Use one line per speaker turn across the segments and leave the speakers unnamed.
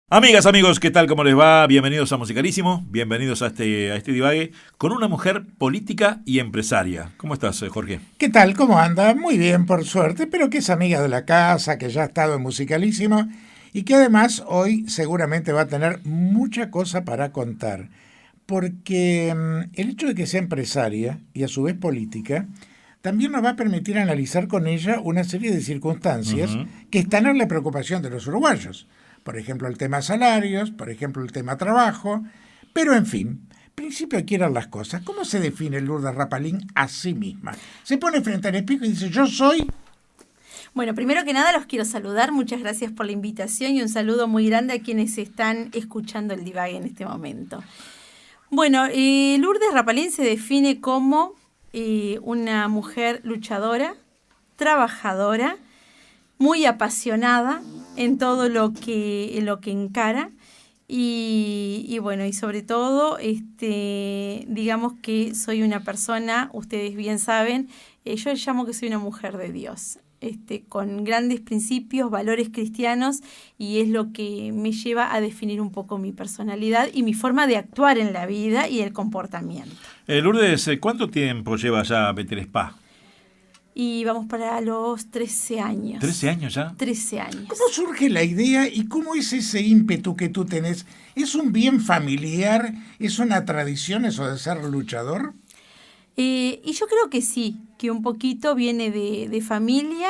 Amigas, amigos, ¿qué tal? ¿Cómo les va? Bienvenidos a Musicalísimo, bienvenidos a este divague con una mujer política y empresaria. ¿Cómo estás, Jorge?
¿Qué tal? ¿Cómo anda? Muy bien, por suerte, pero que es amiga de la casa, que ya ha estado en Musicalísimo y que además hoy seguramente va a tener mucha cosa para contar. Porque el hecho de que sea empresaria y a su vez política también nos va a permitir analizar con ella una serie de circunstancias que están en la preocupación de los uruguayos. Por ejemplo, el tema salarios, por ejemplo, el tema trabajo, pero en fin, principio aquí eran las cosas. ¿Cómo se define Lourdes Rapalín a sí misma? Se pone frente al espejo y dice, yo soy...
Bueno, primero que nada los quiero saludar, muchas gracias por la invitación y un saludo muy grande a quienes están escuchando el divague en este momento. Bueno, Lourdes Rapalín se define como una mujer luchadora, trabajadora, muy apasionada en todo lo que encara y bueno, y sobre todo, digamos que soy una persona, ustedes bien saben, yo llamo que soy una mujer de Dios, con grandes principios, valores cristianos, y es lo que me lleva a definir un poco mi personalidad y mi forma de actuar en la vida y el comportamiento.
Lourdes, ¿cuánto tiempo lleva ya Betelespa?
Y vamos para los 13 años.
¿13 años ya?
13 años.
¿Cómo surge la idea y cómo es ese ímpetu que tú tenés? ¿Es un bien familiar? ¿Es una tradición eso de ser luchador?
Y yo creo que sí, que un poquito viene de familia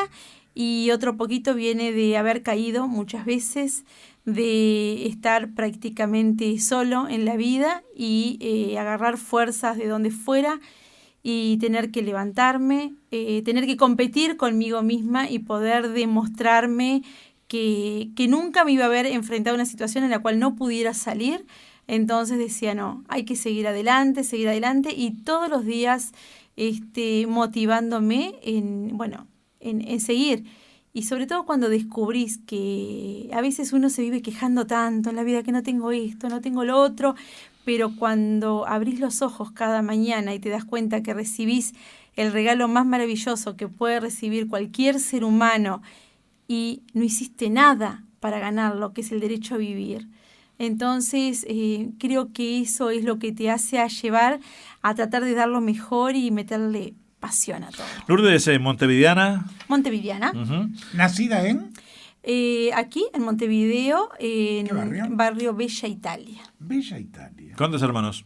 y otro poquito viene de haber caído muchas veces, de estar prácticamente solo en la vida y agarrar fuerzas de donde fuera y tener que levantarme, tener que competir conmigo misma y poder demostrarme que nunca me iba a ver enfrentada a una situación en la cual no pudiera salir. Entonces decía, no, hay que seguir adelante y todos los días motivándome en seguir. Y sobre todo cuando descubrís que a veces uno se vive quejando tanto en la vida que no tengo esto, no tengo lo otro, pero cuando abrís los ojos cada mañana y te das cuenta que recibís el regalo más maravilloso que puede recibir cualquier ser humano y no hiciste nada para ganarlo, que es el derecho a vivir. Entonces, creo que eso es lo que te hace a llevar a tratar de dar lo mejor y meterle pasión a todo.
Lourdes, montevideana.
Montevideana.
¿Nacida en?
Aquí, en Montevideo, en
¿Qué barrio?
barrio Bella Italia.
Bella Italia.
¿Cuántos hermanos?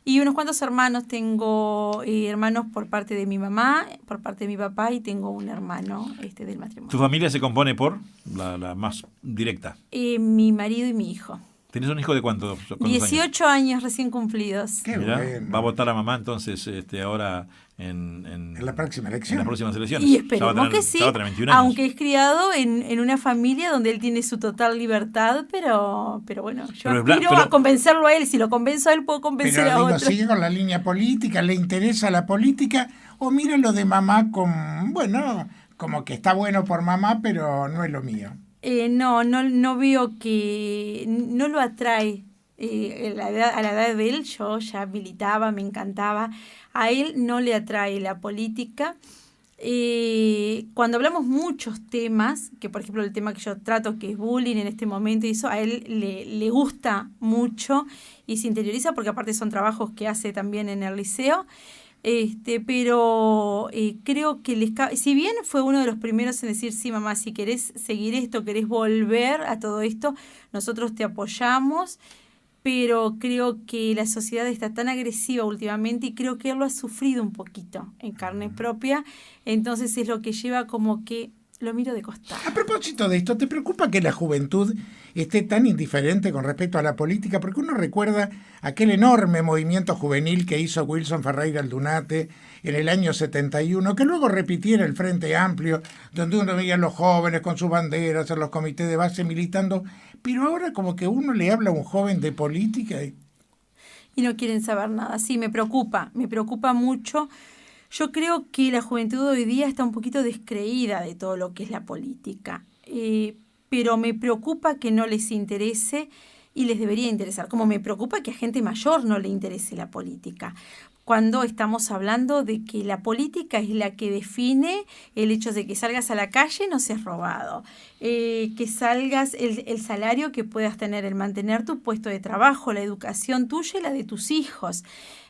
Y unos cuantos hermanos, tengo hermanos por parte de mi mamá, por parte de mi papá, y tengo un hermano del matrimonio.
¿Tu familia se compone por la más directa?
Mi marido y mi hijo.
¿Tienes un hijo de cuántos?
18 años recién cumplidos.
Qué
Mirá,
bueno.
va a votar a mamá entonces ahora en
¿En la próxima elección?
En las próximas elecciones.
Y
Ya va a
esperemos
tener-
que sí,
ya va a tener 21 años.
aunque es criado en una familia donde él tiene su total libertad, pero bueno, yo
Pero es
aspiro
pero-
a convencerlo a él. Si lo convenzo a él, puedo convencer
Pero
a
digo,
otro.
sigue con la línea política, le interesa la política, o mira lo de mamá con, bueno, como que está bueno por mamá, pero no es lo mío.
No veo que no lo atrae. A la edad de él yo ya militaba, me encantaba. A él no le atrae la política. Cuando hablamos muchos temas, que por ejemplo el tema que yo trato, que es bullying en este momento, y eso a él le gusta mucho y se interioriza porque aparte son trabajos que hace también en el liceo. Pero creo que si bien fue uno de los primeros en decir, sí, mamá, si querés seguir esto, querés volver a todo esto, nosotros te apoyamos, pero creo que la sociedad está tan agresiva últimamente y creo que él lo ha sufrido un poquito en carne propia, entonces es lo que lleva como que lo miro de costado.
A propósito de esto, ¿te preocupa que la juventud esté tan indiferente con respecto a la política? Porque uno recuerda aquel enorme movimiento juvenil que hizo Wilson Ferreira Aldunate en el año 71, que luego repitiera el Frente Amplio, donde uno veía a los jóvenes con sus banderas en los comités de base militando, pero ahora como que uno le habla a un joven de política
y no quieren saber nada. Sí, me preocupa mucho. Yo creo que la juventud hoy día está un poquito descreída de todo lo que es la política, pero me preocupa que no les interese y les debería interesar, como me preocupa que a gente mayor no le interese la política. cuando estamos hablando de que la política es la que define el hecho de que salgas a la calle, no seas robado, que salgas, el salario que puedas tener, el mantener tu puesto de trabajo, la educación tuya y la de tus hijos.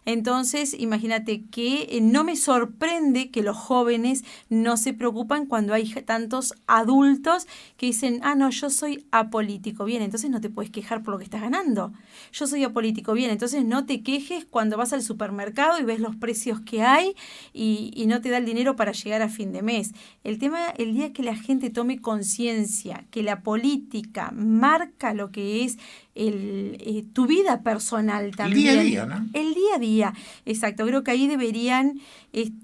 Entonces, imagínate que no me sorprende que los jóvenes no se preocupan cuando hay tantos adultos que dicen, no, yo soy apolítico. Bien, entonces no te puedes quejar por lo que estás ganando. Yo soy apolítico. Bien, entonces no te quejes cuando vas al supermercado y ves los precios que hay y no te da el dinero para llegar a fin de mes. El tema, el día que la gente tome conciencia que la política marca lo que es tu vida personal también.
El día a día, ¿no?
El día a día, exacto. Creo que ahí deberían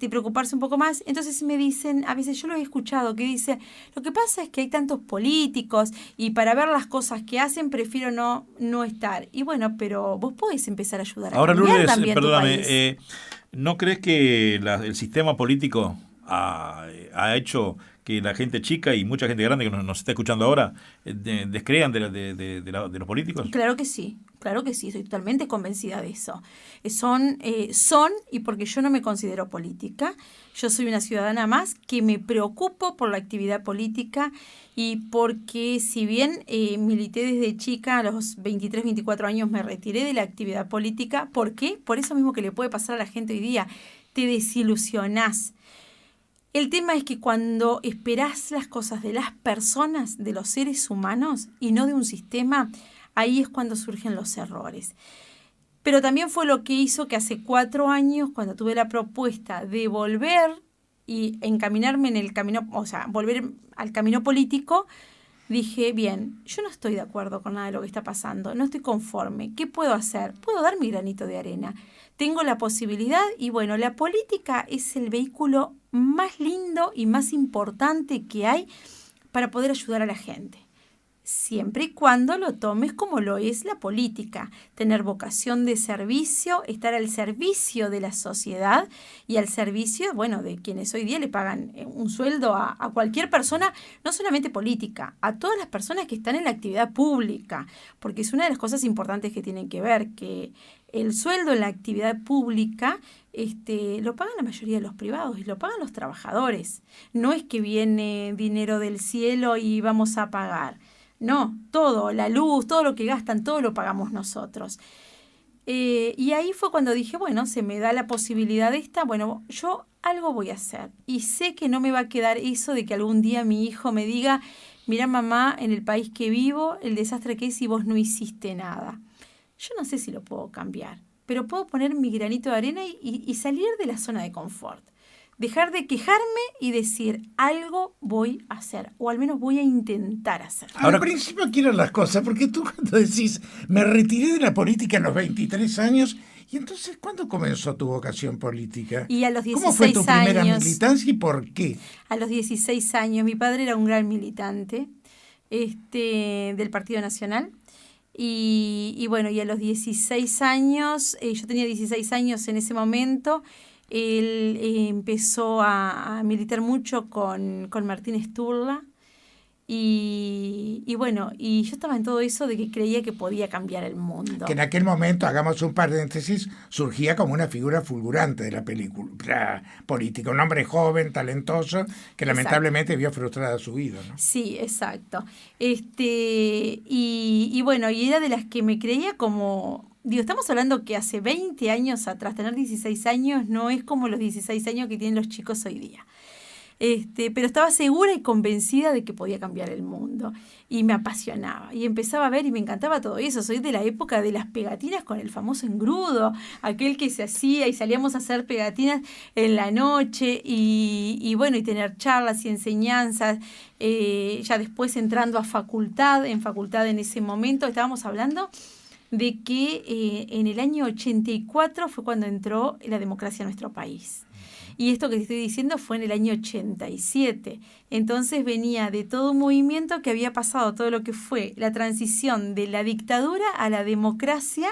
preocuparse un poco más. Entonces me dicen, a veces yo lo he escuchado, que dice, lo que pasa es que hay tantos políticos y para ver las cosas que hacen prefiero no estar. Y bueno, pero vos podés empezar a ayudar a
Ahora,
cambiar
Lourdes,
también tu país.
perdóname, ¿no crees que el sistema político ha hecho que la gente chica y mucha gente grande que nos está escuchando ahora descrean de los políticos?
Claro que sí, estoy totalmente convencida de eso. Son, y porque yo no me considero política, yo soy una ciudadana más que me preocupo por la actividad política y porque si bien milité desde chica, a los 23, 24 años me retiré de la actividad política. ¿Por qué? Por eso mismo que le puede pasar a la gente hoy día, te desilusionás. El tema es que cuando esperás las cosas de las personas, de los seres humanos y no de un sistema, ahí es cuando surgen los errores. Pero también fue lo que hizo que hace 4 años, cuando tuve la propuesta de volver y encaminarme en el camino, o sea, volver al camino político, dije, bien, yo no estoy de acuerdo con nada de lo que está pasando, no estoy conforme. ¿Qué puedo hacer? Puedo dar mi granito de arena. Tengo la posibilidad y bueno, la política es el vehículo más lindo y más importante que hay para poder ayudar a la gente. Siempre y cuando lo tomes como lo es la política, tener vocación de servicio, estar al servicio de la sociedad y al servicio, bueno, de quienes hoy día le pagan un sueldo a cualquier persona, no solamente política, a todas las personas que están en la actividad pública, porque es una de las cosas importantes que tienen que ver, que el sueldo en la actividad pública lo pagan la mayoría de los privados y lo pagan los trabajadores. No es que viene dinero del cielo y vamos a pagar. No, todo, la luz, todo lo que gastan, todo lo pagamos nosotros. Y ahí fue cuando dije, bueno, se me da la posibilidad bueno, yo algo voy a hacer. Y sé que no me va a quedar eso de que algún día mi hijo me diga, mira mamá, en el país que vivo, el desastre que es y vos no hiciste nada. Yo no sé si lo puedo cambiar, pero puedo poner mi granito de arena y salir de la zona de confort. Dejar de quejarme y decir, algo voy a hacer, o al menos voy a intentar hacer.
Al principio quiero las cosas, porque tú cuando decís, me retiré de la política a los 23 años, y entonces, ¿cuándo comenzó tu vocación política?
Y a los 16
¿Cómo fue tu primera
años,
militancia y por qué?
A los 16 años, mi padre era un gran militante del Partido Nacional. Y bueno, y a los 16 años, yo tenía 16 años en ese momento. Él empezó a militar mucho con Martín Sturla y bueno, y yo estaba en todo eso de que creía que podía cambiar el mundo.
Que en aquel momento, hagamos un paréntesis, surgía como una figura fulgurante de la película política, un hombre joven, talentoso, que lamentablemente vio frustrada su vida, ¿no?
Sí, exacto. Y bueno, y era de las que me creía como... Digo, estamos hablando que hace 20 años atrás, tener 16 años no es como los 16 años que tienen los chicos hoy día. Pero estaba segura y convencida de que podía cambiar el mundo. Y me apasionaba. Y empezaba a ver y me encantaba todo eso. Soy de la época de las pegatinas con el famoso engrudo, aquel que se hacía y salíamos a hacer pegatinas en la noche y bueno, y tener charlas y enseñanzas. Ya después entrando a facultad, en ese momento estábamos hablando de que en el año 84 fue cuando entró la democracia a nuestro país. Y esto que te estoy diciendo fue en el año 87. Entonces venía de todo un movimiento que había pasado todo lo que fue la transición de la dictadura a la democracia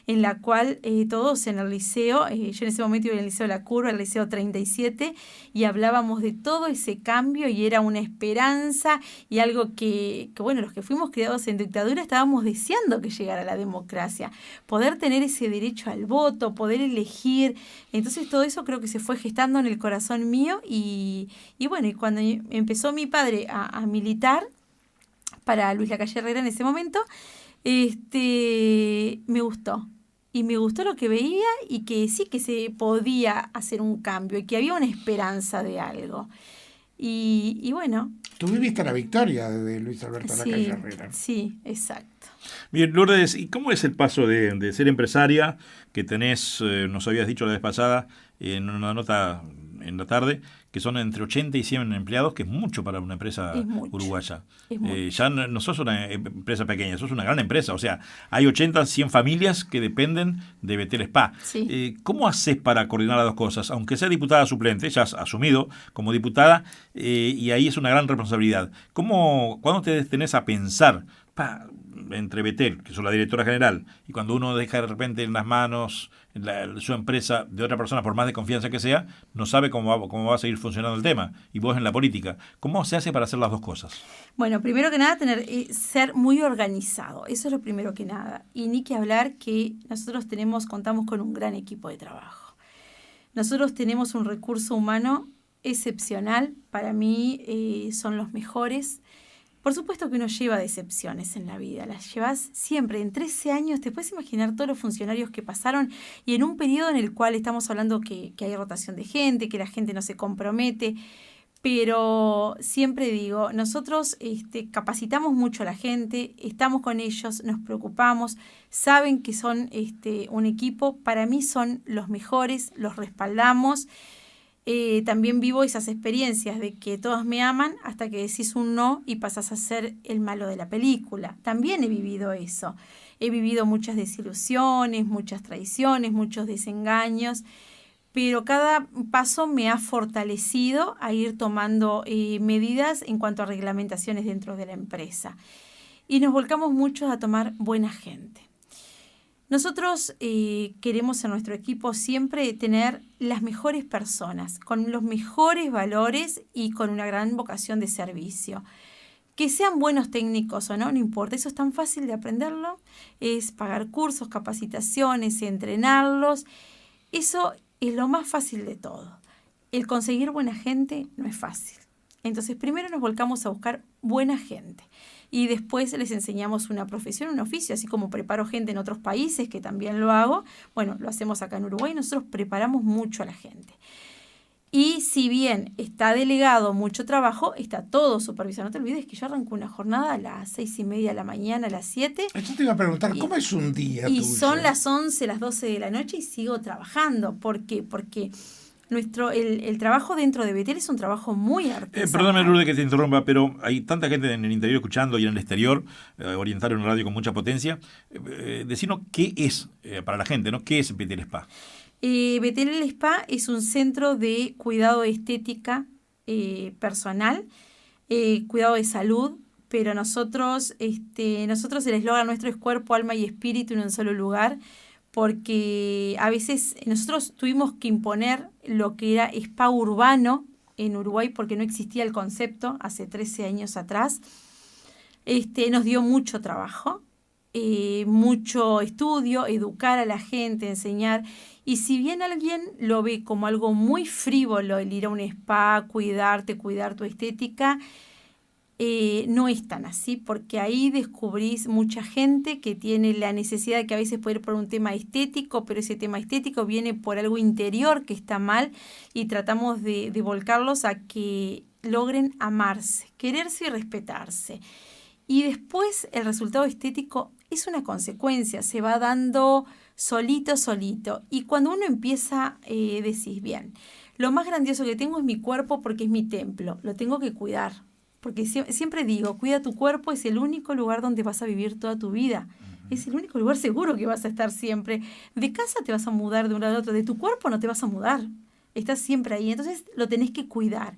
en la cual todos en el liceo, yo en ese momento iba en el Liceo La Curva, el Liceo 37, y hablábamos de todo ese cambio y era una esperanza y algo que bueno, los que fuimos criados en dictadura estábamos deseando que llegara la democracia, poder tener ese derecho al voto, poder elegir. Entonces todo eso creo que se fue gestando en el corazón mío y bueno, y cuando empezó mi padre a militar para Luis Lacalle Herrera en ese momento, me gustó. Y me gustó lo que veía y que sí que se podía hacer un cambio y que había una esperanza de algo. Y bueno.
Tú viviste la victoria de Luis Alberto Lacalle Herrera.
Sí, exacto.
Bien, Lourdes, ¿y cómo es el paso de ser empresaria, que tenés, nos habías dicho la vez pasada, en una nota en la tarde, que son entre 80 y 100 empleados, que es mucho para una empresa uruguaya? Ya no sos una empresa pequeña, sos una gran empresa. O sea, hay 80, 100 familias que dependen de Betel Spa.
Sí.
¿Cómo haces para coordinar las dos cosas? Aunque sea diputada suplente, ya has asumido como diputada, y ahí es una gran responsabilidad. ¿Cuándo te tenés a pensar entre Betel, que es la directora general, y cuando uno deja de repente en las manos su empresa de otra persona, por más de confianza que sea, no sabe cómo va a seguir funcionando el tema, y vos en la política? ¿Cómo se hace para hacer las dos cosas?
Bueno, primero que nada, ser muy organizado, eso es lo primero que nada, y ni que hablar que nosotros contamos con un gran equipo de trabajo. Nosotros tenemos un recurso humano excepcional, para mí son los mejores. Por supuesto que uno lleva decepciones en la vida, las llevas siempre. En 13 años te puedes imaginar todos los funcionarios que pasaron y en un periodo en el cual estamos hablando que hay rotación de gente, que la gente no se compromete, pero siempre digo, nosotros capacitamos mucho a la gente, estamos con ellos, nos preocupamos, saben que son un equipo, para mí son los mejores, los respaldamos. También vivo esas experiencias de que todos me aman hasta que decís un no y pasás a ser el malo de la película. También he vivido eso. He vivido muchas desilusiones, muchas traiciones, muchos desengaños, pero cada paso me ha fortalecido a ir tomando medidas en cuanto a reglamentaciones dentro de la empresa. Y nos volcamos mucho a tomar buena gente. Nosotros queremos en nuestro equipo siempre tener las mejores personas, con los mejores valores y con una gran vocación de servicio. Que sean buenos técnicos o no, no importa, eso es tan fácil de aprenderlo, es pagar cursos, capacitaciones, entrenarlos, eso es lo más fácil de todo. El conseguir buena gente no es fácil. Entonces primero nos volcamos a buscar buena gente. Y después les enseñamos una profesión, un oficio, así como preparo gente en otros países, que también lo hago. Bueno, lo hacemos acá en Uruguay, nosotros preparamos mucho a la gente. Y si bien está delegado mucho trabajo, está todo supervisado. No te olvides que yo arranco una jornada a las 6:30 de la mañana, a las 7.
Yo te iba a preguntar, ¿cómo es un día
y
tuyo?
Son las 11, las 12 de la noche y sigo trabajando. ¿Por qué? Porque el trabajo dentro de Betel es un trabajo muy artesanal.
Perdóname, Lourdes, que te interrumpa, pero hay tanta gente en el interior escuchando y en el exterior, orientar en una radio con mucha potencia. Decinos qué es, para la gente, ¿no? ¿Qué es Betel Spa?
Betel Spa es un centro de cuidado de estética personal, cuidado de salud, pero nosotros el eslogan nuestro es cuerpo, alma y espíritu en un solo lugar, porque a veces nosotros tuvimos que imponer lo que era spa urbano en Uruguay porque no existía el concepto hace 13 años atrás. Nos dio mucho trabajo, mucho estudio, educar a la gente, enseñar. Y si bien alguien lo ve como algo muy frívolo el ir a un spa, cuidar tu estética, no es tan así, porque ahí descubrís mucha gente que tiene la necesidad de que a veces puede ir por un tema estético, pero ese tema estético viene por algo interior que está mal y tratamos de volcarlos a que logren amarse, quererse y respetarse. Y después el resultado estético es una consecuencia, se va dando solito. Y cuando uno empieza, decís, bien, lo más grandioso que tengo es mi cuerpo porque es mi templo, lo tengo que cuidar. Porque siempre digo, cuida tu cuerpo, es el único lugar donde vas a vivir toda tu vida. Es el único lugar seguro que vas a estar siempre. De casa te vas a mudar de un lado al otro, de tu cuerpo no te vas a mudar. Estás siempre ahí, entonces lo tenés que cuidar.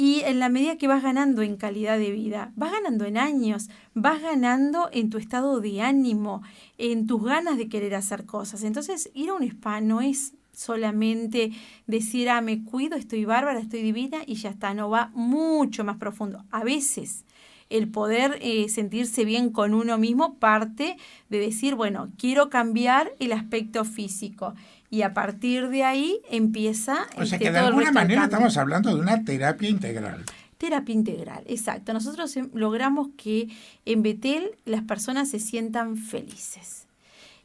Y en la medida que vas ganando en calidad de vida, vas ganando en años, vas ganando en tu estado de ánimo, en tus ganas de querer hacer cosas. Entonces, ir a un spa no es solamente decir, me cuido, estoy bárbara, estoy divina y ya está. No, va mucho más profundo. A veces el poder sentirse bien con uno mismo parte de decir, bueno, quiero cambiar el aspecto físico. Y a partir de ahí empieza...
O sea que de alguna manera estamos hablando de una terapia integral.
Terapia integral, exacto. Nosotros logramos que en Betel las personas se sientan felices.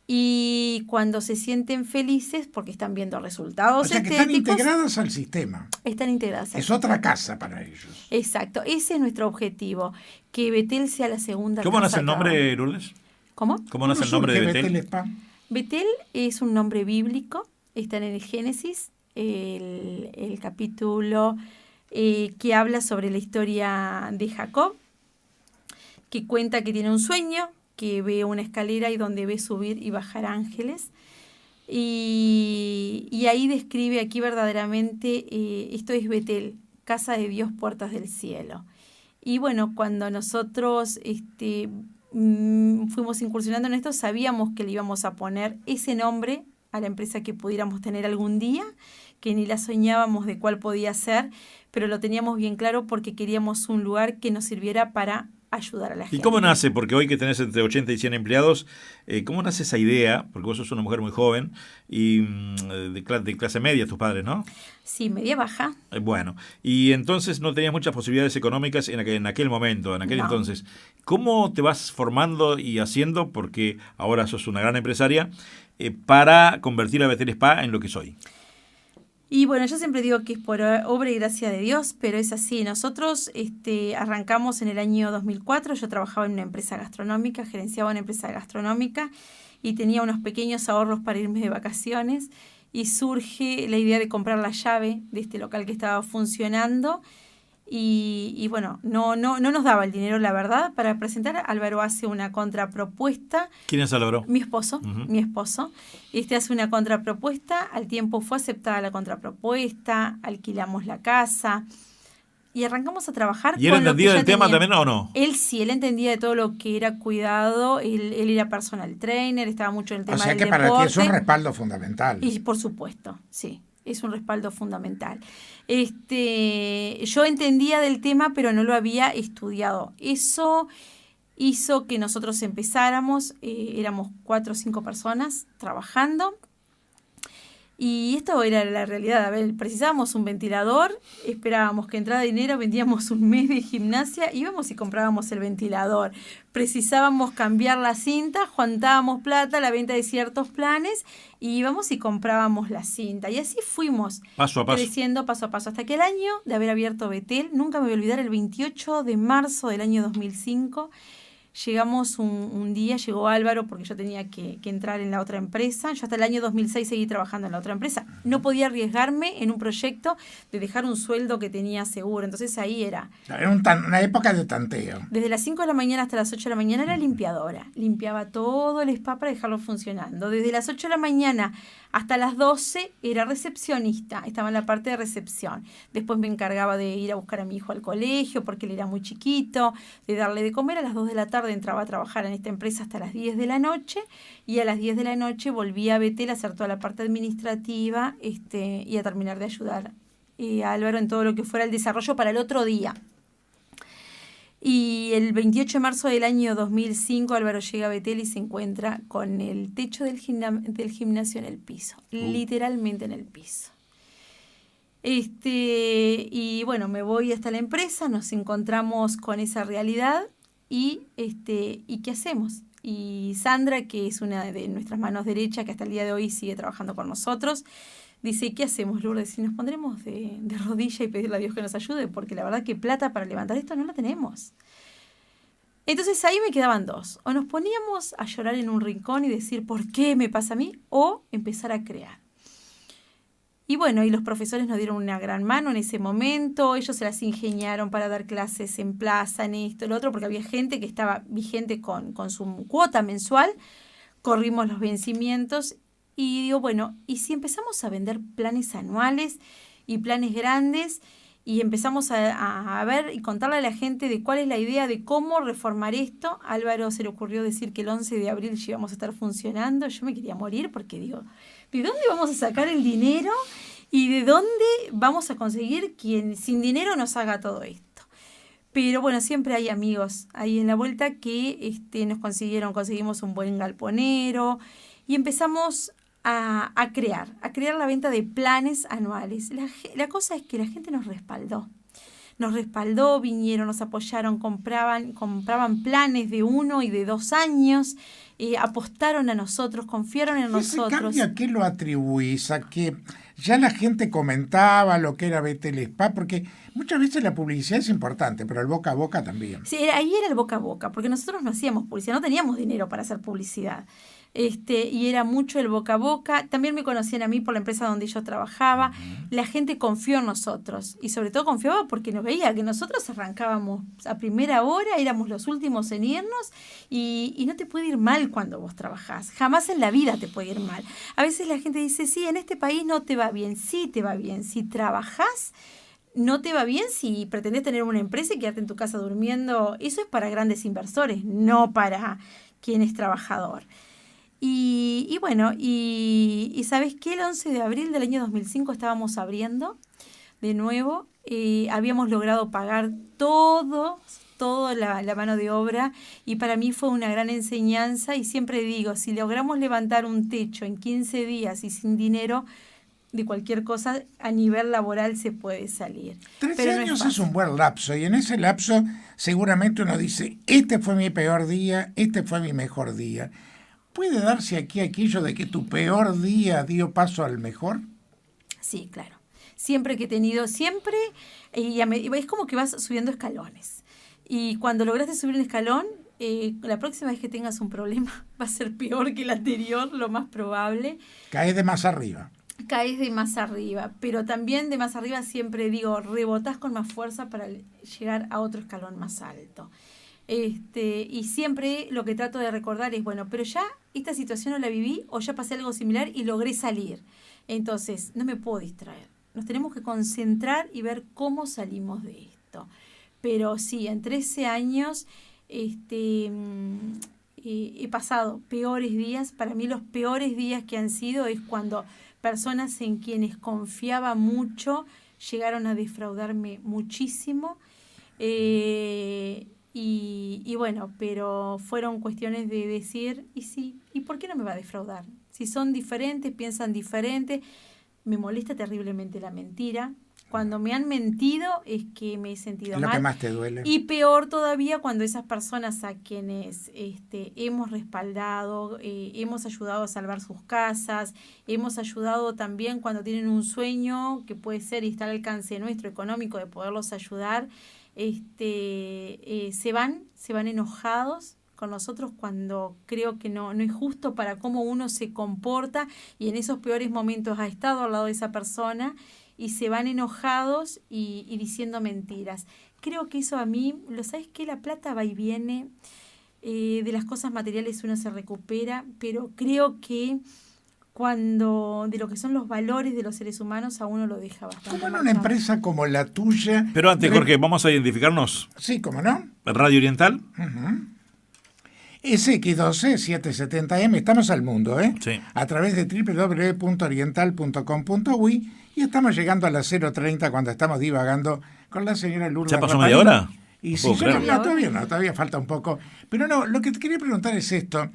Y cuando se sienten felices, porque están viendo resultados
estéticos... O sea que están integradas al sistema.
Están integradas.
Es otra casa para ellos.
Exacto, ese es nuestro objetivo, que Betel sea la segunda casa.
¿Cómo nace el nombre, Lourdes?
¿Cómo?
¿Cómo nace el nombre de Betel?
Spa?
Betel es un nombre bíblico, está en el Génesis, el capítulo que habla sobre la historia de Jacob, que cuenta que tiene un sueño, que ve una escalera y donde ve subir y bajar ángeles. Y ahí describe aquí verdaderamente, esto es Betel, casa de Dios, puertas del cielo. Y bueno, cuando nosotros fuimos incursionando en esto, sabíamos que le íbamos a poner ese nombre a la empresa que pudiéramos tener algún día, que ni la soñábamos de cuál podía ser, pero lo teníamos bien claro porque queríamos un lugar que nos sirviera para ayudar a la gente.
¿Y cómo nace? Porque hoy que tenés entre 80 y 100 empleados, ¿cómo nace esa idea? Porque vos sos una mujer muy joven y de clase media, tus padres, ¿no?
Sí, media baja.
Bueno, y entonces no tenías muchas posibilidades económicas en aquel momento, en aquel
No.
entonces. ¿Cómo te vas formando y haciendo, porque ahora sos una gran empresaria, para convertir a Betel Spa en lo que soy?
Y bueno, yo siempre digo que es por obra y gracia de Dios, pero es así. Nosotros arrancamos en el año 2004, yo trabajaba en una empresa gastronómica, gerenciaba una empresa gastronómica y tenía unos pequeños ahorros para irme de vacaciones y surge la idea de comprar la llave de este local que estaba funcionando y bueno, no nos daba el dinero, la verdad, para presentar. Álvaro hace una contrapropuesta.
¿Quién es Álvaro?
Mi esposo, mi esposo. Hace una contrapropuesta, al tiempo fue aceptada la contrapropuesta, alquilamos la casa y arrancamos a trabajar.
¿Y él entendía del tema también o no?
Él sí, él entendía de todo lo que era cuidado, él era personal trainer, estaba mucho en el tema del deporte.
O sea que para ti es un respaldo fundamental.
Y por supuesto, sí. Es un respaldo fundamental. Yo entendía del tema, pero no lo había estudiado. Eso hizo que nosotros empezáramos, éramos 4 o 5 personas trabajando. Y esto era la realidad. A ver, precisábamos un ventilador, esperábamos que entrara dinero, vendíamos un mes de gimnasia, íbamos y comprábamos el ventilador. Precisábamos cambiar la cinta, juntábamos plata, la venta de ciertos planes, y íbamos y comprábamos la cinta. Y así fuimos
paso a paso,
creciendo paso a paso. Hasta que el año de haber abierto Betel, nunca me voy a olvidar, el 28 de marzo del año 2005, llegamos un día, llegó Álvaro porque yo tenía que entrar en la otra empresa. Yo hasta el año 2006 seguí trabajando en la otra empresa. No podía arriesgarme en un proyecto de dejar un sueldo que tenía seguro. Entonces ahí era...
Era una época de tanteo.
Desde las 5 de la mañana hasta las 8 de la mañana era limpiadora. Limpiaba todo el spa para dejarlo funcionando. Desde las 8 de la mañana hasta las 12 era recepcionista. Estaba en la parte de recepción. Después me encargaba de ir a buscar a mi hijo al colegio porque él era muy chiquito, de darle de comer. A las 2 de la tarde entraba a trabajar en esta empresa hasta las 10 de la noche y a las 10 de la noche volvía a Betel a hacer toda la parte administrativa y a terminar de ayudar a Álvaro en todo lo que fuera el desarrollo para el otro día. Y el 28 de marzo del año 2005 Álvaro llega a Betel y se encuentra con el techo del gimnasio en el piso, literalmente en el piso. Y bueno, me voy hasta la empresa, nos encontramos con esa realidad y ¿qué hacemos? Y Sandra, que es una de nuestras manos derechas, que hasta el día de hoy sigue trabajando con nosotros, dice, ¿qué hacemos, Lourdes? Si nos pondremos de rodilla y pedirle a Dios que nos ayude, porque la verdad que plata para levantar esto no la tenemos. Entonces ahí me quedaban dos. O nos poníamos a llorar en un rincón y decir, ¿por qué me pasa a mí? O empezar a crear. Y bueno, y los profesores nos dieron una gran mano en ese momento. Ellos se las ingeniaron para dar clases en plaza, en esto, en lo otro, porque había gente que estaba vigente con su cuota mensual. Corrimos los vencimientos y digo, bueno, ¿y si empezamos a vender planes anuales y planes grandes? y empezamos a ver y contarle a la gente de cuál es la idea de cómo reformar esto. A Álvaro se le ocurrió decir que el 11 de abril ya íbamos a estar funcionando. Yo me quería morir porque digo, ¿de dónde vamos a sacar el dinero y de dónde vamos a conseguir quien sin dinero nos haga todo esto? Pero bueno, siempre hay amigos ahí en la vuelta que conseguimos un buen galponero y empezamos a crear la venta de planes anuales. La cosa es que la gente nos respaldó, vinieron, nos apoyaron, compraban planes de 1 y de 2 años, apostaron a nosotros, confiaron en nosotros.
¿Ese cambio a qué lo atribuís? ¿A que ya la gente comentaba lo que era Betel Spa? Porque muchas veces la publicidad es importante, pero el boca a boca también.
Sí, ahí era el boca a boca, porque nosotros no hacíamos publicidad, no teníamos dinero para hacer publicidad. Y era mucho el boca a boca. También me conocían a mí por la empresa donde yo trabajaba. La gente confió en nosotros y sobre todo confiaba porque nos veía que nosotros arrancábamos a primera hora, éramos los últimos en irnos y no te puede ir mal cuando vos trabajás. Jamás en la vida te puede ir mal. A veces la gente dice, sí, en este país no te va bien. Sí te va bien. Si trabajás, no te va bien si pretendés tener una empresa y quedarte en tu casa durmiendo. Eso es para grandes inversores, no para quien es trabajador. Y bueno, y ¿sabes qué? El 11 de abril del año 2005 estábamos abriendo de nuevo. Habíamos logrado pagar toda la mano de obra y para mí fue una gran enseñanza y siempre digo, si logramos levantar un techo en 15 días y sin dinero, de cualquier cosa a nivel laboral se puede salir.
13 años es un buen lapso y en ese lapso seguramente uno dice, este fue mi peor día, este fue mi mejor día. ¿Puede darse aquí aquello de que tu peor día dio paso al mejor?
Sí, claro. Siempre es como que vas subiendo escalones. Y cuando lograste subir un escalón, la próxima vez que tengas un problema va a ser peor que el anterior, lo más probable.
Caes de más arriba.
Caes de más arriba, pero también de más arriba siempre digo, rebotás con más fuerza para llegar a otro escalón más alto. Y siempre lo que trato de recordar es, bueno, pero ya esta situación no la viví o ya pasé algo similar y logré salir. Entonces, no me puedo distraer. Nos tenemos que concentrar y ver cómo salimos de esto. Pero sí, en 13 años he pasado peores días. Para mí los peores días que han sido es cuando personas en quienes confiaba mucho llegaron a defraudarme muchísimo. Y bueno, pero fueron cuestiones de decir, ¿y por qué no me va a defraudar? Si son diferentes, piensan diferente, me molesta terriblemente la mentira. Cuando me han mentido es que me he sentido mal.
Lo que más te duele.
Y peor todavía cuando esas personas a quienes hemos respaldado, hemos ayudado a salvar sus casas, hemos ayudado también cuando tienen un sueño que puede ser y está al alcance nuestro económico de poderlos ayudar, se van enojados con nosotros cuando creo que no es justo para cómo uno se comporta y en esos peores momentos ha estado al lado de esa persona y se van enojados y diciendo mentiras. Creo que eso a mí, ¿sabes qué? La plata va y viene, de las cosas materiales uno se recupera, pero creo que cuando de lo que son los valores de los seres humanos a uno lo deja bastante.
¿Cómo en una empresa como la tuya?
Pero antes, Jorge, vamos a identificarnos.
Sí, ¿cómo no?
Radio Oriental.
SX12-770M, estamos al mundo,
Sí.
A través de www.oriental.com.uy y estamos llegando a las 0:30 cuando estamos divagando con la señora Lourdes.
¿Ya pasó
Rapalini.
media hora?
Y sí, todavía falta un poco. Pero no, lo que te quería preguntar es esto.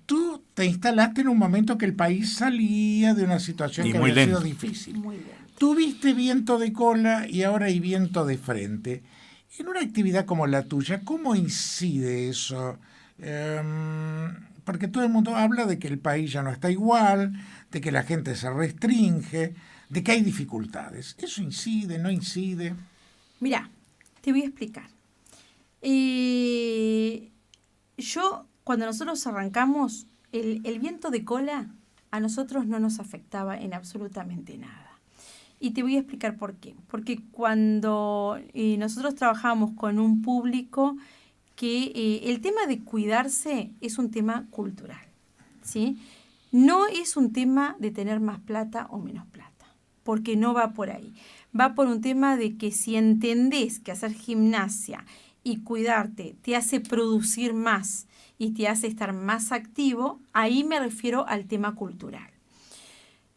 Tú te instalaste en un momento que el país salía de una situación
Y
que
muy
había
lento.
sido difícil.
Muy bien.
Tuviste viento de cola y ahora hay viento de frente. En una actividad como la tuya, ¿cómo incide eso? Porque todo el mundo habla de que el país ya no está igual, de que la gente se restringe, de que hay dificultades. ¿Eso incide, no incide?
Mirá, te voy a explicar. Cuando nosotros arrancamos, el viento de cola a nosotros no nos afectaba en absolutamente nada. Y te voy a explicar por qué. Porque cuando nosotros trabajamos con un público que el tema de cuidarse es un tema cultural, ¿sí? No es un tema de tener más plata o menos plata. porque no va por ahí. Va por un tema de que si entendés que hacer gimnasia y cuidarte te hace producir más y te hace estar más activo, ahí me refiero al tema cultural.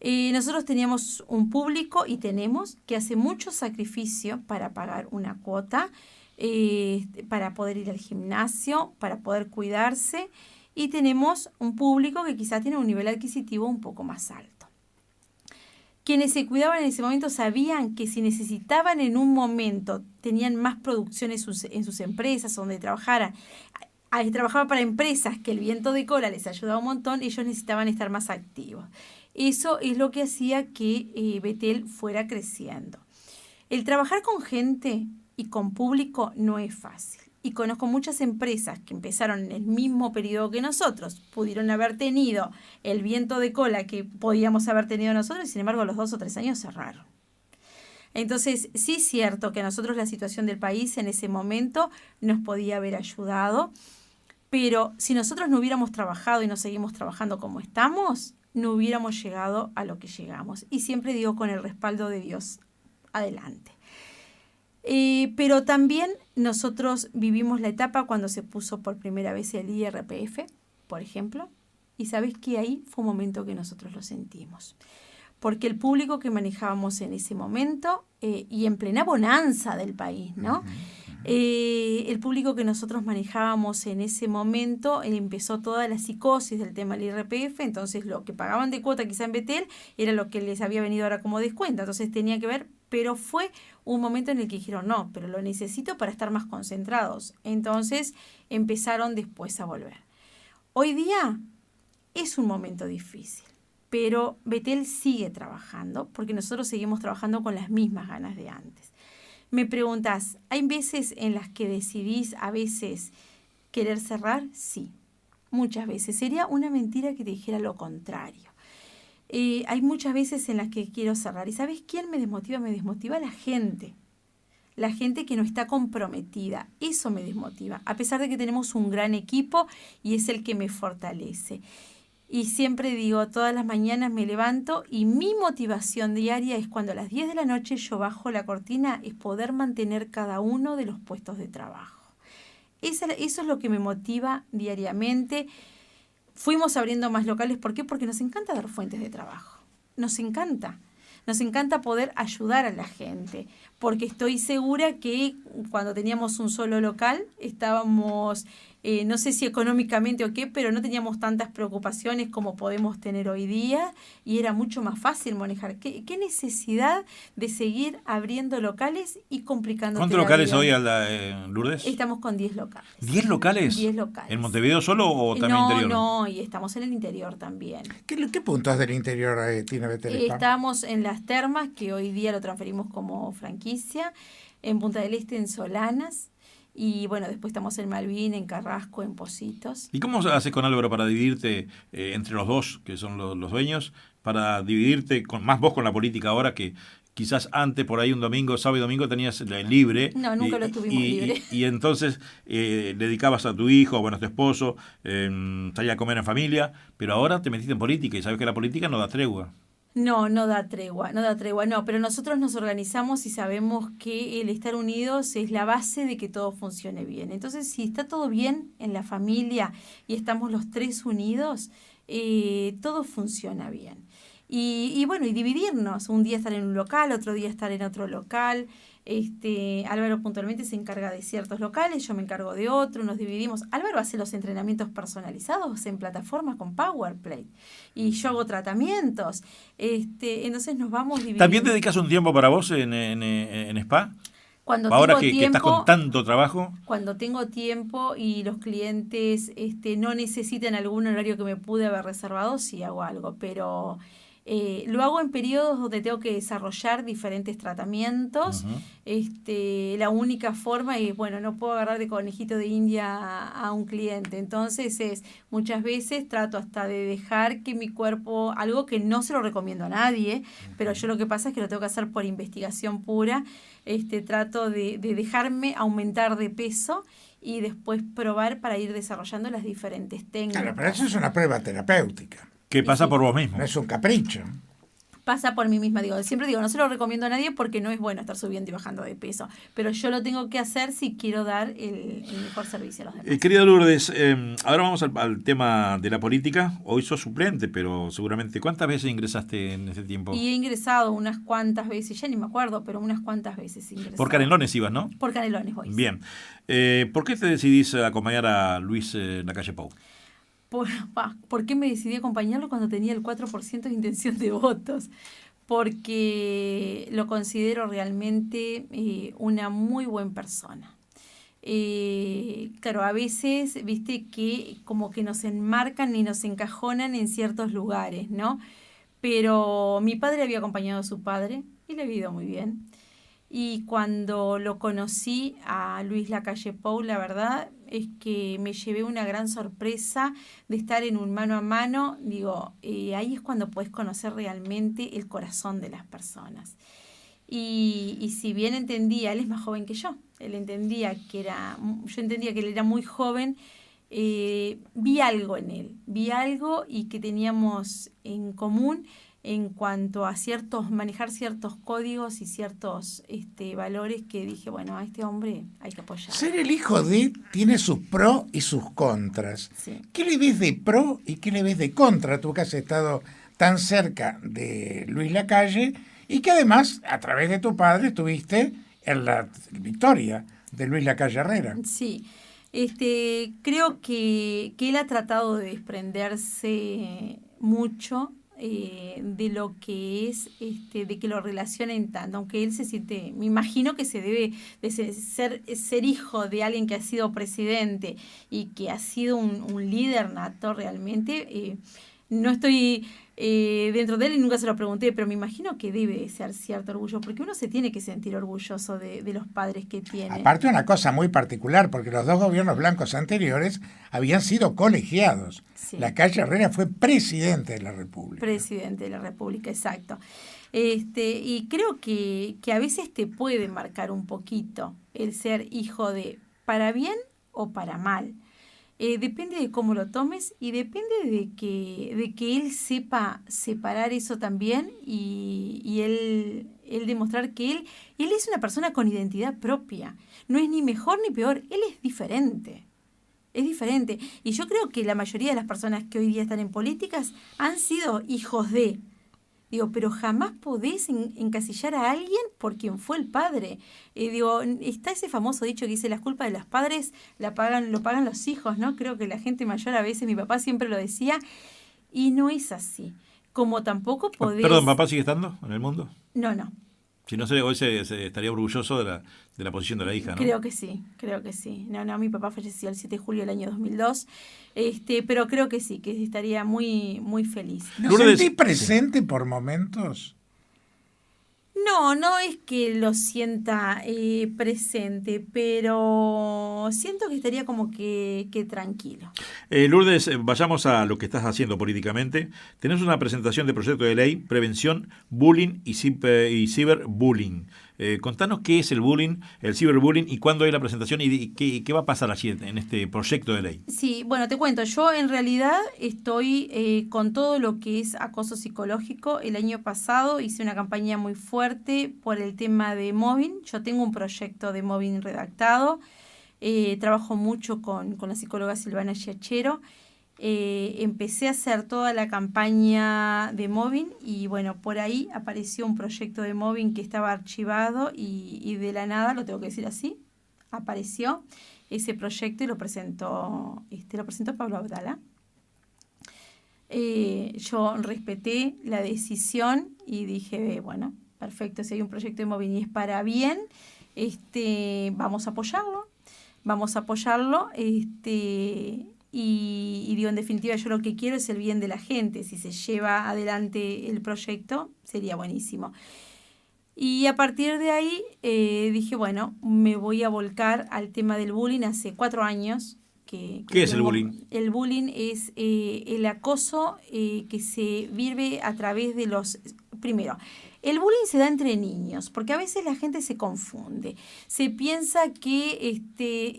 Nosotros teníamos un público y tenemos que hace mucho sacrificio para pagar una cuota, para poder ir al gimnasio, para poder cuidarse, y tenemos un público que quizá tiene un nivel adquisitivo un poco más alto. Quienes se cuidaban en ese momento sabían que si necesitaban en un momento, tenían más producción en sus empresas donde trabajaban para empresas que el viento de cola les ayudaba un montón, ellos necesitaban estar más activos. Eso es lo que hacía que Betel fuera creciendo. El trabajar con gente y con público no es fácil. Y conozco muchas empresas que empezaron en el mismo periodo que nosotros, pudieron haber tenido el viento de cola que podíamos haber tenido nosotros y sin embargo a los 2 o 3 años cerraron. Entonces sí es cierto que a nosotros la situación del país en ese momento nos podía haber ayudado, pero si nosotros no hubiéramos trabajado y no seguimos trabajando como estamos, no hubiéramos llegado a lo que llegamos. Y siempre digo con el respaldo de Dios adelante. Pero también nosotros vivimos la etapa cuando se puso por primera vez el IRPF, por ejemplo, y sabes que ahí fue un momento que nosotros lo sentimos. Porque el público que manejábamos en ese momento, y en plena bonanza del país, ¿no? El público que nosotros manejábamos en ese momento, empezó toda la psicosis del tema del IRPF, entonces lo que pagaban de cuota quizá en Betel era lo que les había venido ahora como descuento, entonces tenía que ver, pero fue un momento en el que dijeron, no, pero lo necesito para estar más concentrados, entonces empezaron después a volver. Hoy día es un momento difícil, pero Betel sigue trabajando, porque nosotros seguimos trabajando con las mismas ganas de antes. Me preguntas, ¿hay veces en las que decidís a veces querer cerrar? Sí, muchas veces. Sería una mentira que te dijera lo contrario. Hay muchas veces en las que quiero cerrar. ¿Y sabes quién me desmotiva? Me desmotiva la gente. La gente que no está comprometida. Eso me desmotiva. A pesar de que tenemos un gran equipo y es el que me fortalece. Y siempre digo, todas las mañanas me levanto y mi motivación diaria es cuando a las 10 de la noche yo bajo la cortina, es poder mantener cada uno de los puestos de trabajo. Eso es lo que me motiva diariamente. Fuimos abriendo más locales. ¿Por qué? Porque nos encanta dar fuentes de trabajo. Nos encanta. Nos encanta poder ayudar a la gente. Porque estoy segura que cuando teníamos un solo local estábamos... no sé si económicamente o qué, pero no teníamos tantas preocupaciones como podemos tener hoy día y era mucho más fácil manejar. ¿Qué necesidad de seguir abriendo locales y complicando?
¿Cuántos locales hoy, Lourdes?
Estamos con 10 locales.
¿10 locales?
10 locales.
¿En Montevideo solo o también interior?
No, y estamos en el interior también.
¿Qué puntos del interior tiene Betel?
Estamos en Las Termas, que hoy día lo transferimos como franquicia, en Punta del Este, en Solanas. Y bueno, después estamos en Malvin, en Carrasco, en Pocitos.
¿Y cómo haces con Álvaro para dividirte entre los dos, que son los dueños, para dividirte más vos con la política ahora que quizás antes por ahí un domingo, sábado y domingo tenías libre?
No, nunca lo tuvimos libre.
Y entonces dedicabas a tu hijo, bueno, a tu esposo, salías a comer en familia, pero ahora te metiste en política y sabes que la política no da tregua.
No da tregua, pero nosotros nos organizamos y sabemos que el estar unidos es la base de que todo funcione bien. Entonces, si está todo bien en la familia y estamos los tres unidos, todo funciona bien. Y bueno, y dividirnos, un día estar en un local, otro día estar en otro local. Álvaro puntualmente se encarga de ciertos locales, yo me encargo de otros, nos dividimos. Álvaro hace los entrenamientos personalizados en plataforma con PowerPlay y yo hago tratamientos. Entonces nos vamos dividiendo.
¿También dedicas un tiempo para vos en Spa?
Cuando
ahora
tengo
que estás con tanto trabajo.
Cuando tengo tiempo y los clientes no necesitan algún horario que me pude haber reservado, sí hago algo, pero lo hago en periodos donde tengo que desarrollar diferentes tratamientos. Uh-huh. La única forma es, bueno, no puedo agarrar de conejito de India a un cliente. Entonces muchas veces trato hasta de dejar que mi cuerpo, algo que no se lo recomiendo a nadie, uh-huh, pero yo lo que pasa es que lo tengo que hacer por investigación pura. Trato de dejarme aumentar de peso y después probar para ir desarrollando las diferentes técnicas.
Claro, pero eso es una prueba terapéutica.
Que pasa por vos mismo.
No es un capricho.
pasa por mí misma. Siempre digo, no se lo recomiendo a nadie porque no es bueno estar subiendo y bajando de peso. Pero yo lo tengo que hacer si quiero dar el mejor servicio a los demás.
Querida Lourdes, ahora vamos al tema de la política. Hoy sos suplente, pero seguramente, ¿cuántas veces ingresaste en ese tiempo?
Y he ingresado unas cuantas veces, ya ni me acuerdo, pero unas cuantas veces he ingresado.
Por Canelones ibas, ¿no?
Por Canelones voy.
Bien. ¿Por qué te decidís a acompañar a Luis Lacalle Pou?
¿Por qué me decidí acompañarlo cuando tenía el 4% de intención de votos? Porque lo considero realmente una muy buena persona. Claro, a veces, viste, que como que nos enmarcan y nos encajonan en ciertos lugares, ¿no? Pero mi padre había acompañado a su padre y le había ido muy bien. Y cuando lo conocí a Luis Lacalle Pou, la verdad es que me llevé una gran sorpresa de estar en un mano a mano. Digo, ahí es cuando puedes conocer realmente el corazón de las personas. Y si bien entendía, él es más joven que yo, yo entendía que él era muy joven, vi algo en él, vi algo y que teníamos en común en cuanto a manejar ciertos códigos y ciertos valores que dije, bueno, a este hombre hay que apoyar.
Ser el hijo de tiene sus pros y sus contras.
Sí.
¿Qué le ves de pro y qué le ves de contra? Tú que has estado tan cerca de Luis Lacalle y que además, a través de tu padre, estuviste en la victoria de Luis Lacalle Herrera.
Sí. Creo que él ha tratado de desprenderse mucho de lo que es, de que lo relacionen tanto, aunque él se siente, me imagino que se debe de ser hijo de alguien que ha sido presidente y que ha sido un líder nato realmente. No estoy dentro de él y nunca se lo pregunté, pero me imagino que debe de ser cierto orgullo, porque uno se tiene que sentir orgulloso de los padres que tiene.
Aparte una cosa muy particular, porque los dos gobiernos blancos anteriores habían sido colegiados.
Sí.
Lacalle Herrera fue presidente de la República.
Presidente de la República, exacto. Y creo que a veces te puede marcar un poquito el ser hijo de para bien o para mal. Depende de cómo lo tomes y depende de que él sepa separar eso también y él demostrar que él es una persona con identidad propia. No es ni mejor ni peor, él es diferente. Es diferente. Y yo creo que la mayoría de las personas que hoy día están en políticas han sido hijos de. Digo, pero jamás podés encasillar a alguien por quien fue el padre. Está ese famoso dicho que dice, las culpas de los padres lo pagan los hijos, ¿no? Creo que la gente mayor a veces, mi papá siempre lo decía, y no es así. Como tampoco podés...
Perdón, ¿papá sigue estando en el mundo?
No.
Si no, hoy se estaría orgulloso de la posición de la hija, ¿no?
Creo que sí. No, mi papá falleció el 7 de julio del año 2002, pero creo que sí, que estaría muy, muy feliz.
¿Lo sentí presente por momentos?
No es que lo sienta presente, pero siento que estaría como que tranquilo.
Lourdes, vayamos a lo que estás haciendo políticamente. Tenés una presentación de proyecto de ley, prevención, bullying y ciberbullying. Contanos qué es el bullying, el ciberbullying y cuándo hay la presentación y qué va a pasar allí en este proyecto de ley.
Sí, bueno, te cuento, yo en realidad estoy con todo lo que es acoso psicológico. El año pasado hice una campaña muy fuerte por el tema de mobbing. Yo tengo un proyecto de mobbing redactado, trabajo mucho con la psicóloga Silvana Giachero. Empecé a hacer toda la campaña de mobbing y bueno, por ahí apareció un proyecto de mobbing que estaba archivado y de la nada, lo tengo que decir así, apareció ese proyecto y lo presentó Pablo Abdala. Yo respeté la decisión y dije, bueno, perfecto, si hay un proyecto de mobbing y es para bien, vamos a apoyarlo. Y digo, en definitiva, yo lo que quiero es el bien de la gente. Si se lleva adelante el proyecto, sería buenísimo. Y a partir de ahí dije, bueno, me voy a volcar al tema del bullying hace 4 años. ¿Qué
es el bullying?
El bullying es el acoso que se vive a través de los... Primero, el bullying se da entre niños, porque a veces la gente se confunde. Se piensa que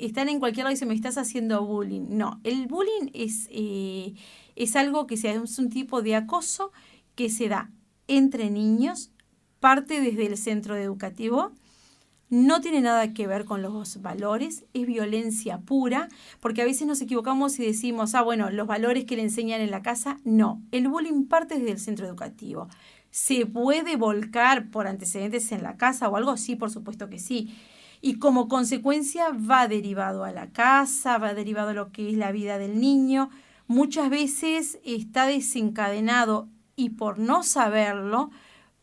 están en cualquier lado y dicen, me estás haciendo bullying. No, el bullying es algo que es un tipo de acoso que se da entre niños, parte desde el centro educativo, no tiene nada que ver con los valores, es violencia pura, porque a veces nos equivocamos y decimos, bueno, los valores que le enseñan en la casa, no, el bullying parte desde el centro educativo. ¿Se puede volcar por antecedentes en la casa o algo? Sí, por supuesto que sí. Y como consecuencia va derivado a la casa, va derivado a lo que es la vida del niño. Muchas veces está desencadenado, y por no saberlo,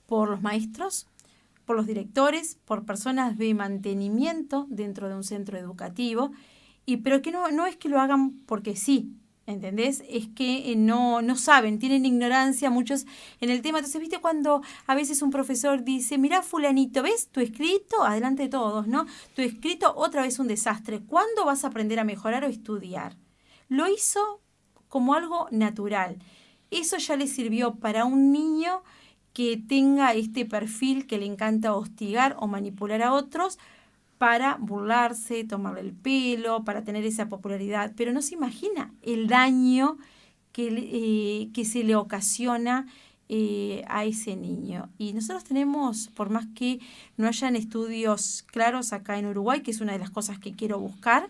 por los maestros, por los directores, por personas de mantenimiento dentro de un centro educativo, pero que no es que lo hagan porque sí, ¿entendés? Es que no saben, tienen ignorancia muchos en el tema. Entonces, ¿viste cuando a veces un profesor dice, mirá fulanito, ¿ves tu escrito? Adelante de todos, ¿no? Tu escrito otra vez un desastre. ¿Cuándo vas a aprender a mejorar o estudiar? Lo hizo como algo natural. Eso ya le sirvió para un niño que tenga este perfil que le encanta hostigar o manipular a otros para burlarse, tomarle el pelo, para tener esa popularidad. Pero no se imagina el daño que se le ocasiona a ese niño. Y nosotros tenemos, por más que no hayan estudios claros acá en Uruguay, que es una de las cosas que quiero buscar,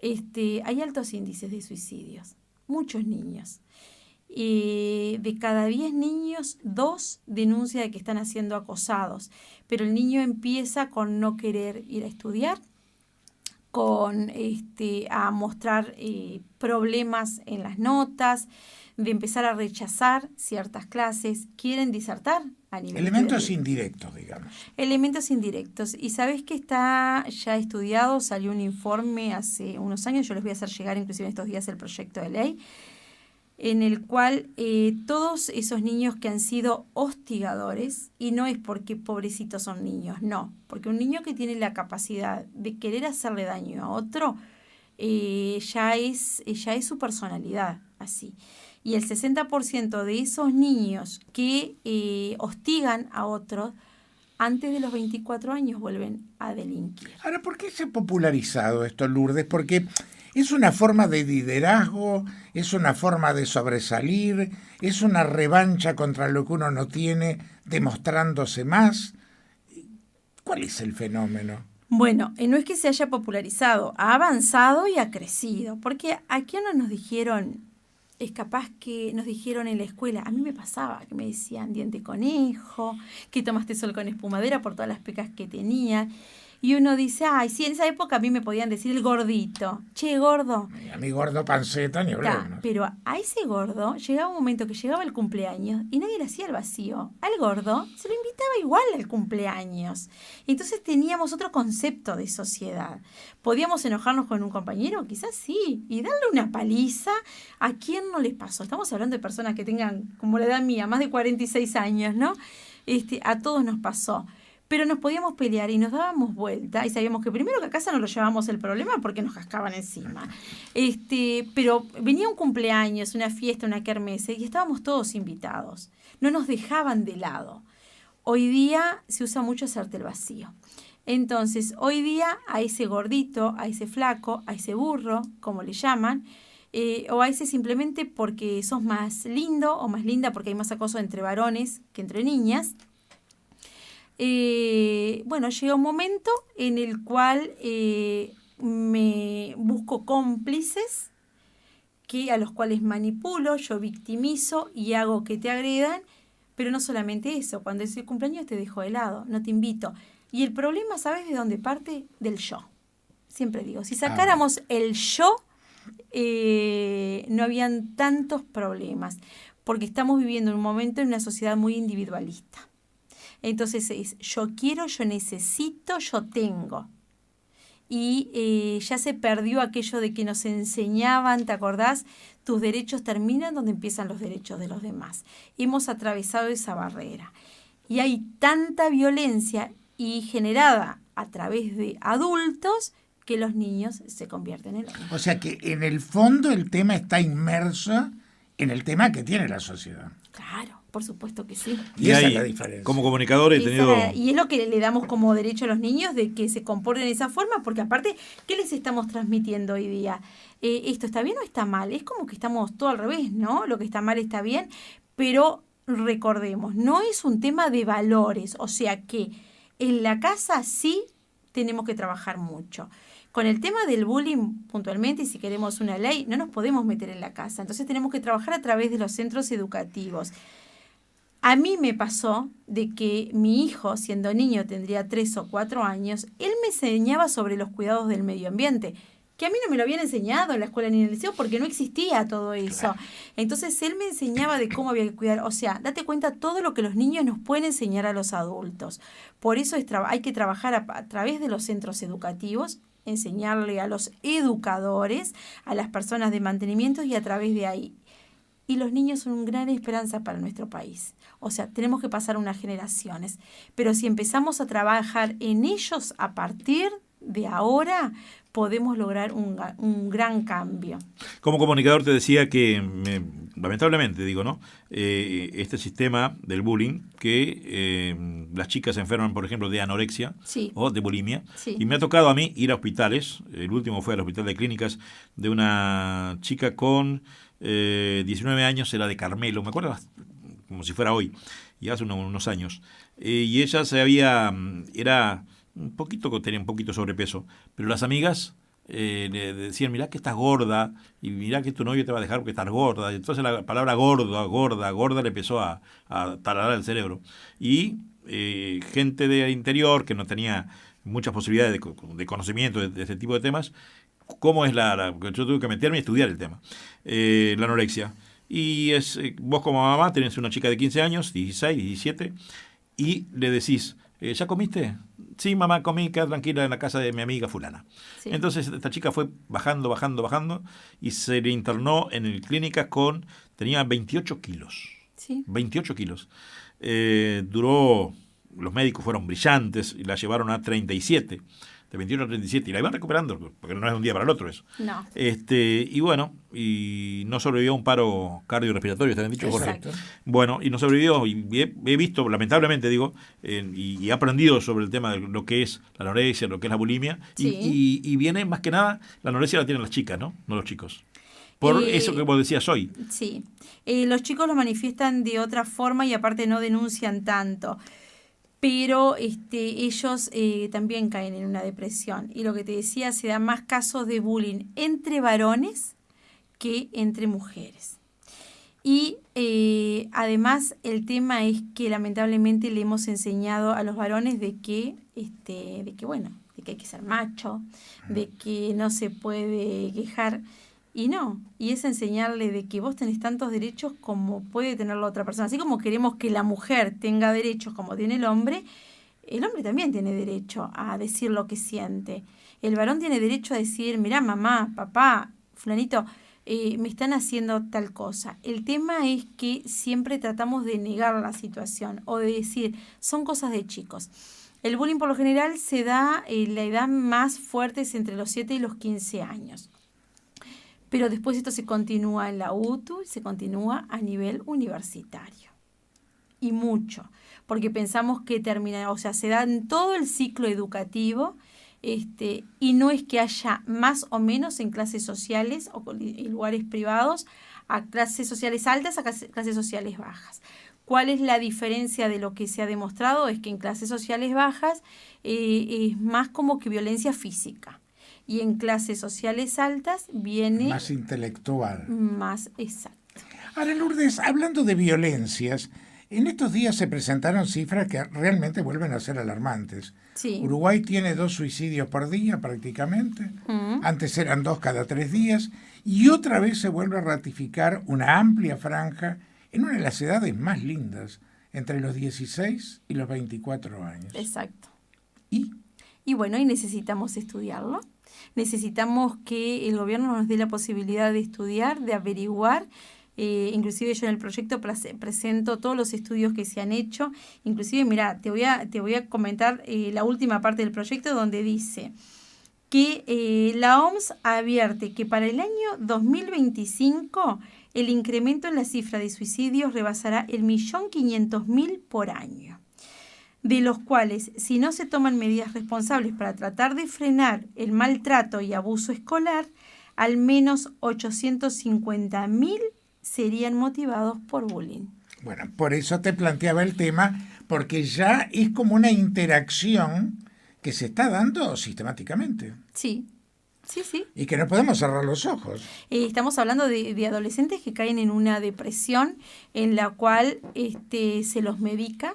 hay altos índices de suicidios. Muchos niños. De cada 10 niños, 2 denuncian de que están siendo acosados. Pero el niño empieza con no querer ir a estudiar, con a mostrar problemas en las notas, de empezar a rechazar ciertas clases, quieren disertar a nivel
elementos indirectos, digamos.
Elementos indirectos. Y sabés que está ya estudiado, salió un informe hace unos años, yo les voy a hacer llegar inclusive en estos días el proyecto de ley, en el cual todos esos niños que han sido hostigadores, y no es porque pobrecitos son niños, no, porque un niño que tiene la capacidad de querer hacerle daño a otro, ya es su personalidad, así. Y el 60% de esos niños que hostigan a otros, antes de los 24 años vuelven a delinquir.
Ahora, ¿por qué se ha popularizado esto, Lourdes? Porque es una forma de liderazgo, es una forma de sobresalir, es una revancha contra lo que uno no tiene, demostrándose más. ¿Cuál es el fenómeno?
Bueno, no es que se haya popularizado, ha avanzado y ha crecido, porque aquí no nos dijeron, es capaz que nos dijeron en la escuela, a mí me pasaba que me decían diente conejo, que tomaste sol con espumadera por todas las pecas que tenía. Y uno dice, sí, en esa época a mí me podían decir el gordito. Che, gordo.
A mí gordo panceta ni hablar.
Pero a ese gordo llegaba un momento que llegaba el cumpleaños y nadie le hacía el vacío. Al gordo se lo invitaba igual al cumpleaños. Entonces teníamos otro concepto de sociedad. ¿Podíamos enojarnos con un compañero? Quizás sí. Y darle una paliza, ¿a quién no les pasó? Estamos hablando de personas que tengan, como la edad mía, más de 46 años, ¿no? A todos nos pasó. Pero nos podíamos pelear y nos dábamos vuelta y sabíamos que primero que a casa no lo llevábamos el problema porque nos cascaban encima. Pero venía un cumpleaños, una fiesta, una kermesse y estábamos todos invitados. No nos dejaban de lado. Hoy día se usa mucho hacerte el vacío. Entonces, hoy día a ese gordito, a ese flaco, a ese burro, como le llaman, o a ese simplemente porque sos más lindo o más linda porque hay más acoso entre varones que entre niñas. Llega un momento en el cual me busco cómplices a los cuales manipulo, yo victimizo y hago que te agredan, pero no solamente eso, cuando es el cumpleaños te dejo de lado, no te invito. Y el problema, ¿sabes de dónde parte? Del yo. Siempre digo, si sacáramos el yo, no habían tantos problemas, porque estamos viviendo en un momento en una sociedad muy individualista. Entonces es yo quiero, yo necesito, yo tengo. Y ya se perdió aquello de que nos enseñaban, ¿te acordás? Tus derechos terminan donde empiezan los derechos de los demás. Hemos atravesado esa barrera. Y hay tanta violencia y generada a través de adultos que los niños se convierten en adultos.
O sea que en el fondo el tema está inmerso en el tema que tiene la sociedad.
Claro. Por supuesto que sí.
Y esa es la diferencia. Como comunicador he tenido...
Y es lo que le damos como derecho a los niños de que se comporten de esa forma, porque aparte, ¿qué les estamos transmitiendo hoy día? ¿Esto está bien o está mal? Es como que estamos todo al revés, ¿no? Lo que está mal está bien, pero recordemos, no es un tema de valores, o sea que en la casa sí tenemos que trabajar mucho. Con el tema del bullying, puntualmente, y si queremos una ley, no nos podemos meter en la casa. Entonces tenemos que trabajar a través de los centros educativos. A mí me pasó de que mi hijo, siendo niño, tendría 3 o 4 años, él me enseñaba sobre los cuidados del medio ambiente, que a mí no me lo habían enseñado en la escuela ni en el liceo porque no existía todo eso. Claro. Entonces él me enseñaba de cómo había que cuidar. O sea, date cuenta todo lo que los niños nos pueden enseñar a los adultos. Por eso hay que trabajar a través de los centros educativos, enseñarle a los educadores, a las personas de mantenimiento y a través de ahí. Y los niños son una gran esperanza para nuestro país. O sea, tenemos que pasar unas generaciones. Pero si empezamos a trabajar en ellos a partir de ahora, podemos lograr un gran cambio.
Como comunicador te decía que, lamentablemente digo, ¿no? Este sistema del bullying, que las chicas se enferman, por ejemplo, de anorexia
sí.
o de bulimia.
Sí.
Y me ha tocado a mí ir a hospitales. El último fue al Hospital de Clínicas de una chica con 19 años, era de Carmelo, me acuerdo como si fuera hoy, y hace unos años. Y ella era tenía un poquito sobrepeso, pero las amigas le decían, mirá que estás gorda, y mirá que tu novio te va a dejar porque estás gorda. Y entonces la palabra gorda le empezó a taladrar el cerebro. Y gente del interior que no tenía muchas posibilidades de conocimiento de este tipo de temas, ¿cómo es yo tuve que meterme y estudiar el tema, la anorexia? Y vos como mamá tenés una chica de 15 años, 16, 17, y le decís, ¿ya comiste? Sí, mamá, comí, queda tranquila en la casa de mi amiga fulana. Sí. Entonces esta chica fue bajando, y se le internó en el clínica tenía 28 kilos.
Sí.
28 kilos. Los médicos fueron brillantes y la llevaron a 37. De 21 a 37, y la iban recuperando, porque no es de un día para el otro eso.
No.
Y bueno, y no sobrevivió a un paro cardiorrespiratorio, ¿te habían dicho, Jorge?
Exacto.
Bueno, y no sobrevivió, y he visto, lamentablemente digo, y he aprendido sobre el tema de lo que es la anorexia, lo que es la bulimia,
sí.
y viene más que nada, la anorexia la tienen las chicas, ¿no? No los chicos. Por eso que vos decías hoy.
Sí, los chicos lo manifiestan de otra forma y aparte no denuncian tanto. Pero ellos también caen en una depresión. Y lo que te decía, se dan más casos de bullying entre varones que entre mujeres. Y además el tema es que lamentablemente le hemos enseñado a los varones de que hay que ser macho, de que no se puede quejar. Y no, y es enseñarle de que vos tenés tantos derechos como puede tener la otra persona. Así como queremos que la mujer tenga derechos como tiene el hombre también tiene derecho a decir lo que siente. El varón tiene derecho a decir, mirá, mamá, papá, fulanito, me están haciendo tal cosa. El tema es que siempre tratamos de negar la situación o de decir, son cosas de chicos. El bullying por lo general se da en la edad más fuerte es entre los 7 y los 15 años. Pero después esto se continúa en la UTU y se continúa a nivel universitario. Y mucho, porque pensamos que se da en todo el ciclo educativo, y no es que haya más o menos en clases sociales o en lugares privados, a clases sociales altas, a clases sociales bajas. ¿Cuál es la diferencia de lo que se ha demostrado? Es que en clases sociales bajas es más como que violencia física. Y en clases sociales altas viene...
más intelectual.
Más exacto.
Ahora, Lourdes, hablando de violencias, en estos días se presentaron cifras que realmente vuelven a ser alarmantes.
Sí.
Uruguay tiene 2 suicidios por día prácticamente. Antes eran 2 cada 3 días. Y otra vez se vuelve a ratificar una amplia franja en una de las edades más lindas, entre los 16 y los 24 años.
Exacto.
Y
bueno, y necesitamos estudiarlo. Necesitamos que el gobierno nos dé la posibilidad de estudiar, de averiguar. Inclusive yo en el proyecto presento todos los estudios que se han hecho. Inclusive, mira, te voy a comentar la última parte del proyecto donde dice que la OMS advierte que para el año 2025 el incremento en la cifra de suicidios rebasará el 1.500.000 por año, de los cuales, si no se toman medidas responsables para tratar de frenar el maltrato y abuso escolar, al menos 850.000 serían motivados por bullying.
Bueno, por eso te planteaba el tema, porque ya es como una interacción que se está dando sistemáticamente
Sí, sí.
y que no podemos cerrar los ojos.
Estamos hablando de adolescentes que caen en una depresión en la cual se los medica,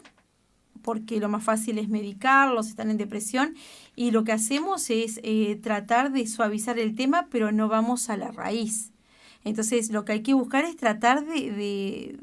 porque lo más fácil es medicarlos, están en depresión, y lo que hacemos es tratar de suavizar el tema, pero no vamos a la raíz. Entonces, lo que hay que buscar es tratar de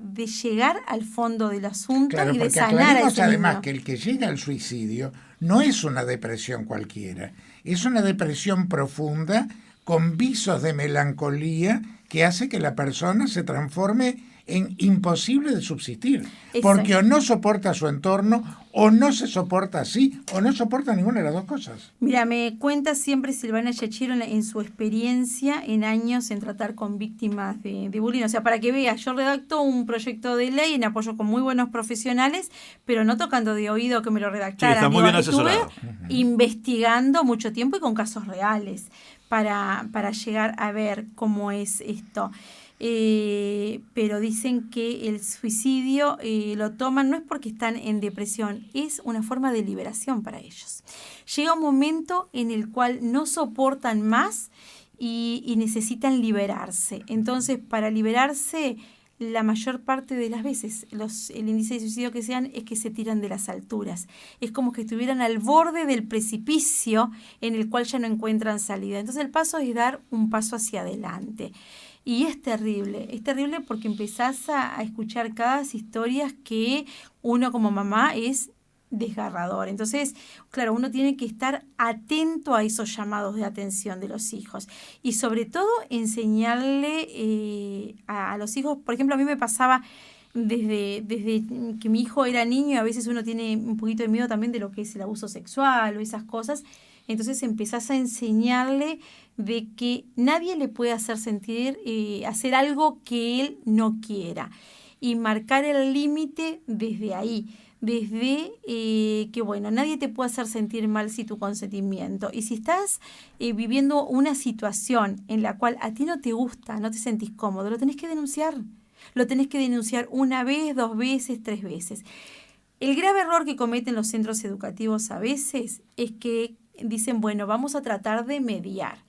llegar al fondo del asunto
Claro,
y de
porque
sanar a
aclaremos
ese
además
niño.
que el que llega al suicidio no es una depresión cualquiera, es una depresión profunda con visos de melancolía que hace que la persona se transforme en imposible de subsistir, porque o no soporta su entorno, o no se soporta así, o no soporta ninguna de las dos cosas.
Mira, me cuenta siempre Silvana Yachiro en su experiencia en años en tratar con víctimas de bullying. O sea, para que veas, yo redacto un proyecto de ley en apoyo con muy buenos profesionales, pero no tocando de oído que me lo redactaran.
Sí, está muy bien
estuve
asesorado.
investigando mucho tiempo y con casos reales para llegar a ver cómo es esto. Pero dicen que el suicidio lo toman no es porque están en depresión, es una forma de liberación para ellos. Llega un momento en el cual no soportan más y necesitan liberarse. Entonces, para liberarse, la mayor parte de las veces el índice de suicidio que se dan es que se tiran de las alturas. Es como que estuvieran al borde del precipicio en el cual ya no encuentran salida. Entonces, el paso es dar un paso hacia adelante. Y es terrible porque empezás a escuchar cada historias que uno como mamá es desgarrador. Entonces, claro, uno tiene que estar atento a esos llamados de atención de los hijos y sobre todo enseñarle a los hijos. Por ejemplo, a mí me pasaba desde que mi hijo era niño, y a veces uno tiene un poquito de miedo también de lo que es el abuso sexual o esas cosas. Entonces empezás a enseñarle de que nadie le puede hacer sentir, hacer algo que él no quiera. Y marcar el límite desde ahí, desde que, bueno, nadie te puede hacer sentir mal sin tu consentimiento. Y si estás viviendo una situación en la cual a ti no te gusta, no te sentís cómodo, lo tenés que denunciar. Lo tenés que denunciar 1 vez, 2 veces, 3 veces. El grave error que cometen los centros educativos a veces es que dicen, bueno, vamos a tratar de mediar.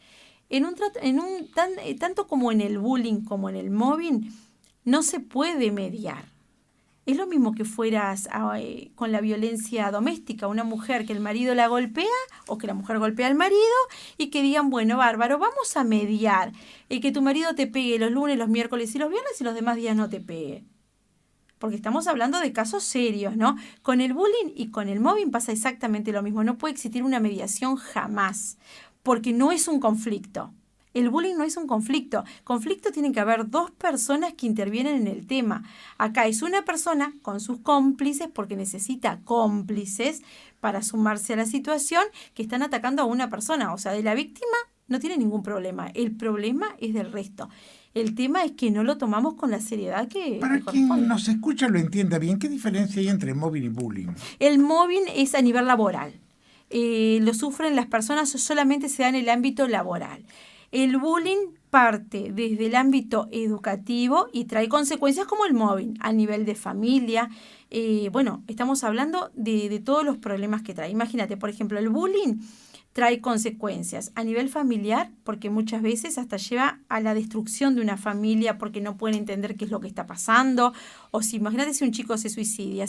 Tanto como en el bullying como en el mobbing, no se puede mediar. Es lo mismo que fueras con la violencia doméstica, una mujer que el marido la golpea o que la mujer golpea al marido y que digan, bueno, bárbaro, vamos a mediar. Que tu marido te pegue los lunes, los miércoles y los viernes y los demás días no te pegue. Porque estamos hablando de casos serios, ¿no? Con el bullying y con el mobbing pasa exactamente lo mismo. No puede existir una mediación jamás, porque no es un conflicto. El bullying no es un conflicto. Conflicto tienen que haber 2 personas que intervienen en el tema. Acá es una persona con sus cómplices, porque necesita cómplices para sumarse a la situación, que están atacando a una persona. O sea, de la víctima no tiene ningún problema. El problema es del resto. El tema es que no lo tomamos con la seriedad que
Para
corresponde.
quien nos escucha lo entienda bien, ¿qué diferencia hay entre mobbing y bullying?
El mobbing es a nivel laboral. Lo sufren las personas, solamente se da en el ámbito laboral. El bullying parte desde el ámbito educativo y trae consecuencias como el mobbing a nivel de familia. Bueno, estamos hablando de todos los problemas que trae. Imagínate, por ejemplo, el bullying trae consecuencias a nivel familiar, porque muchas veces hasta lleva a la destrucción de una familia porque no pueden entender qué es lo que está pasando. O si imagínate si un chico se suicida,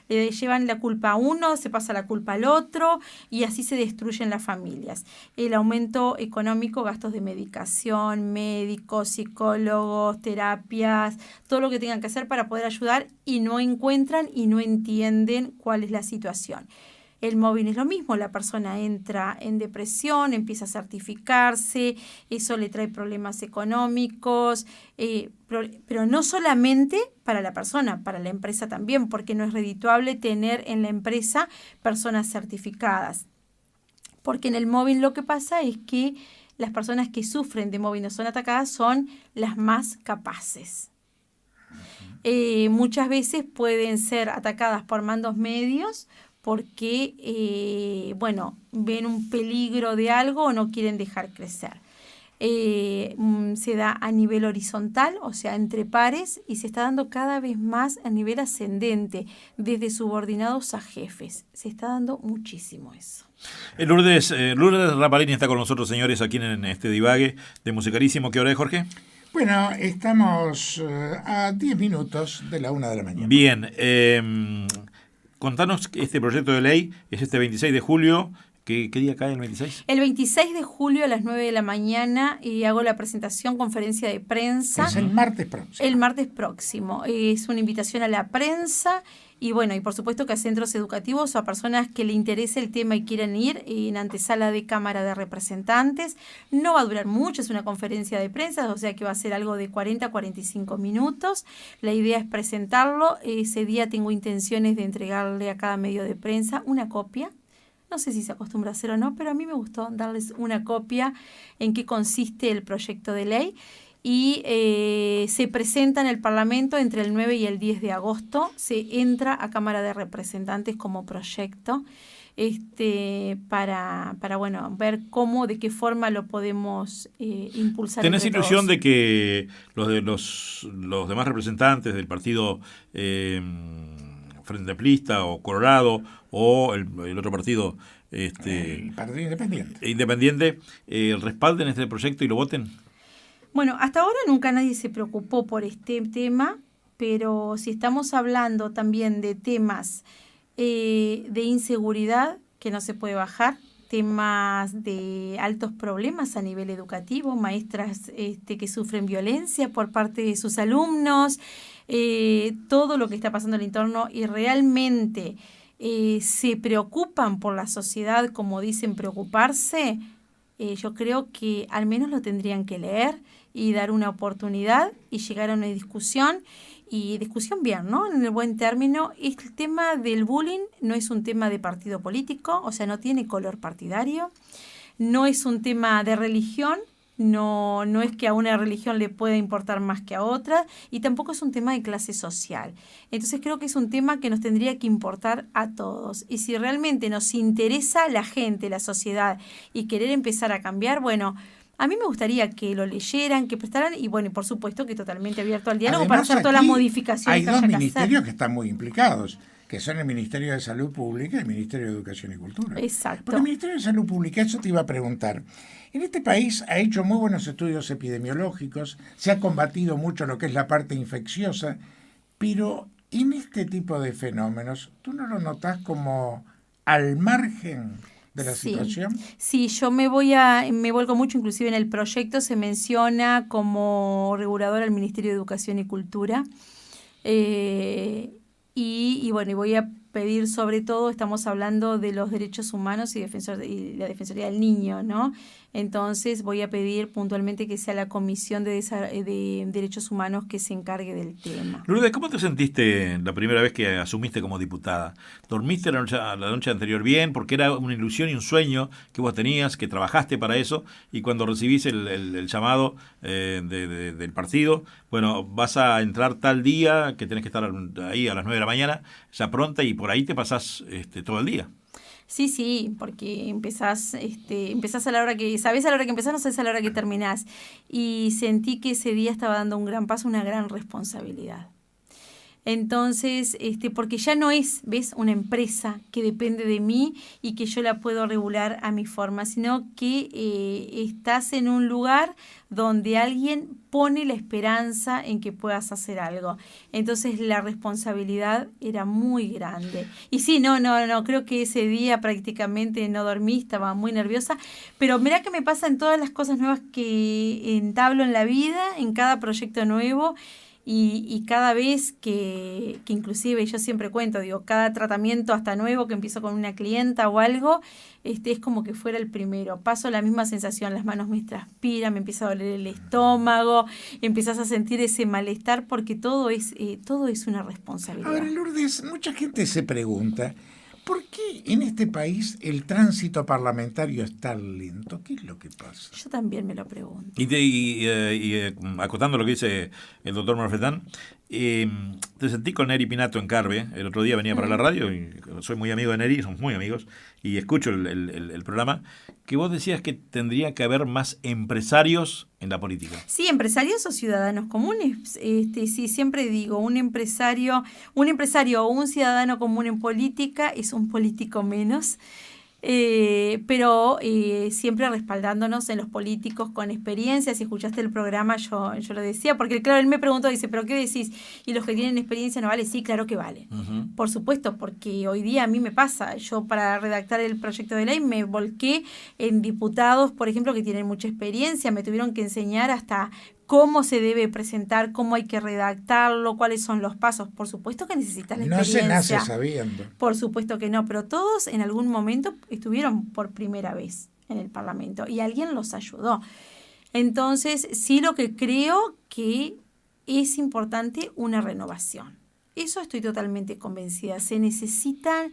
le llevan la culpa a uno, se pasa la culpa al otro y así se destruyen las familias. El aumento económico, gastos de medicación, médicos, psicólogos, terapias, todo lo que tengan que hacer para poder ayudar y no encuentran y no entienden cuál es la situación. El mobbing es lo mismo, la persona entra en depresión, empieza a certificarse, eso le trae problemas económicos, pero no solamente para la persona, para la empresa también, porque no es redituable tener en la empresa personas certificadas. Porque en el mobbing lo que pasa es que las personas que sufren de mobbing o son atacadas son las más capaces. Muchas veces pueden ser atacadas por mandos medios, porque, ven un peligro de algo o no quieren dejar crecer. se da a nivel horizontal, o sea, entre pares, y se está dando cada vez más a nivel ascendente, desde subordinados a jefes. Se está dando muchísimo eso.
Lourdes Rapalini está con nosotros, señores, aquí en este divague de Musicalísimo. ¿Qué hora es, Jorge?
Bueno, estamos a 10 minutos de la 1 de la mañana.
Bien, contanos, este proyecto de ley es este 26 de julio. ¿Qué día cae el 26?
El 26 de julio a las 9 de la mañana hago la presentación, conferencia de prensa.
Es el martes próximo.
El martes próximo. Es una invitación a la prensa y bueno, y por supuesto que a centros educativos o a personas que le interese el tema y quieran ir en antesala de Cámara de Representantes. No va a durar mucho, es una conferencia de prensa, o sea que va a ser algo de 40 a 45 minutos. La idea es presentarlo. Ese día tengo intenciones de entregarle a cada medio de prensa una copia. No sé si se acostumbra a hacer o no, pero a mí me gustó darles una copia en qué consiste el proyecto de ley. Y se presenta en el Parlamento entre el 9 y el 10 de agosto. Se entra a Cámara de Representantes como proyecto para bueno, ver cómo, de qué forma lo podemos impulsar.
¿Tenés ilusión de que los demás representantes del partido Frente Amplista o Colorado o el otro partido
el Partido
Independiente respalden este proyecto y lo voten?
Bueno, hasta ahora nunca nadie se preocupó por este tema, pero si estamos hablando también de temas de inseguridad que no se puede bajar, temas de altos problemas a nivel educativo, maestras que sufren violencia por parte de sus alumnos, todo lo que está pasando en el entorno y realmente se preocupan por la sociedad como dicen preocuparse, yo creo que al menos lo tendrían que leer y dar una oportunidad y llegar a una discusión, y discusión bien, ¿no? En el buen término. El tema del bullying no es un tema de partido político, o sea, no tiene color partidario, no es un tema de religión, no es que a una religión le pueda importar más que a otra, y tampoco es un tema de clase social. Entonces creo que es un tema que nos tendría que importar a todos. Y si realmente nos interesa la gente, la sociedad, y querer empezar a cambiar, bueno, a mí me gustaría que lo leyeran, que prestaran, y bueno, y por supuesto que totalmente abierto al diálogo. Además, para hacer todas las modificaciones.
Hay dos ministerios que están muy implicados, que son el Ministerio de Salud Pública y el Ministerio de Educación y Cultura.
Exacto.
Porque el Ministerio de Salud Pública, eso te iba a preguntar. En este país ha hecho muy buenos estudios epidemiológicos, se ha combatido mucho lo que es la parte infecciosa, pero en este tipo de fenómenos, ¿tú no lo notás como al margen de la situación?
Sí, yo me vuelco mucho, inclusive en el proyecto se menciona como regulador al Ministerio de Educación y Cultura. Y bueno, y voy a pedir sobre todo, estamos hablando de los derechos humanos y la Defensoría del Niño, ¿no? Entonces voy a pedir puntualmente que sea la Comisión de Derechos Humanos que se encargue del tema.
Lourdes, ¿cómo te sentiste la primera vez que asumiste como diputada? ¿Dormiste la noche anterior bien? Porque era una ilusión y un sueño que vos tenías, que trabajaste para eso, y cuando recibís el llamado del partido, bueno, vas a entrar tal día que tenés que estar ahí a las 9 de la mañana, ya pronta, y por ahí te pasás todo el día.
Sí, porque empezás a la hora que, sabés a la hora que empezás, no sabés a la hora que terminás. Y sentí que ese día estaba dando un gran paso, una gran responsabilidad. Entonces, porque ya no es, ¿ves?, una empresa que depende de mí y que yo la puedo regular a mi forma, sino que estás en un lugar donde alguien pone la esperanza en que puedas hacer algo. Entonces la responsabilidad era muy grande. Y sí, no, creo que ese día prácticamente no dormí, estaba muy nerviosa, pero mirá que me pasa en todas las cosas nuevas que entablo en la vida, en cada proyecto nuevo. Y cada vez que inclusive yo siempre cuento, digo, cada tratamiento hasta nuevo que empiezo con una clienta o algo, es como que fuera el primero. Paso la misma sensación, las manos me transpiran, me empieza a doler el estómago, empiezas a sentir ese malestar porque todo es una responsabilidad.
Ahora, Lourdes, mucha gente se pregunta, ¿por qué en este país el tránsito parlamentario es tan lento? ¿Qué es lo que pasa?
Yo también me lo pregunto.
Y acotando lo que dice el doctor Marfetán, Te sentí con Neri Pinato en Carve. El otro día venía para la radio y soy muy amigo de Neri, somos muy amigos, y escucho el programa, que vos decías que tendría que haber más empresarios en la política.
Sí, empresarios o ciudadanos comunes. Sí, siempre digo, un empresario o un ciudadano común en política es un político menos. Pero siempre respaldándonos en los políticos con experiencia. Si escuchaste el programa, yo lo decía, porque claro, él me preguntó, dice, ¿pero qué decís? ¿Y los que tienen experiencia no vale? Sí, claro que vale. Uh-huh. Por supuesto, porque hoy día a mí me pasa, yo para redactar el proyecto de ley me volqué en diputados, por ejemplo, que tienen mucha experiencia, me tuvieron que enseñar hasta cómo se debe presentar, cómo hay que redactarlo, cuáles son los pasos. Por supuesto que necesitas la experiencia.
No se nace sabiendo.
Por supuesto que no, pero todos en algún momento estuvieron por primera vez en el Parlamento y alguien los ayudó. Entonces, sí, lo que creo que es importante una renovación. Eso estoy totalmente convencida. Se necesitan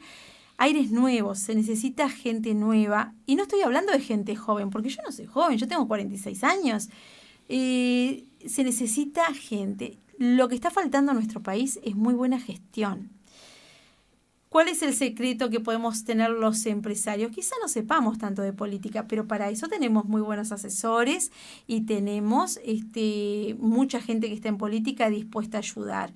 aires nuevos, se necesita gente nueva. Y no estoy hablando de gente joven, porque yo no soy joven, yo tengo 46 años. Se necesita gente. Lo que está faltando a nuestro país es muy buena gestión. ¿Cuál es el secreto que podemos tener los empresarios? Quizá no sepamos tanto de política, pero para eso tenemos muy buenos asesores y tenemos mucha gente que está en política dispuesta a ayudar.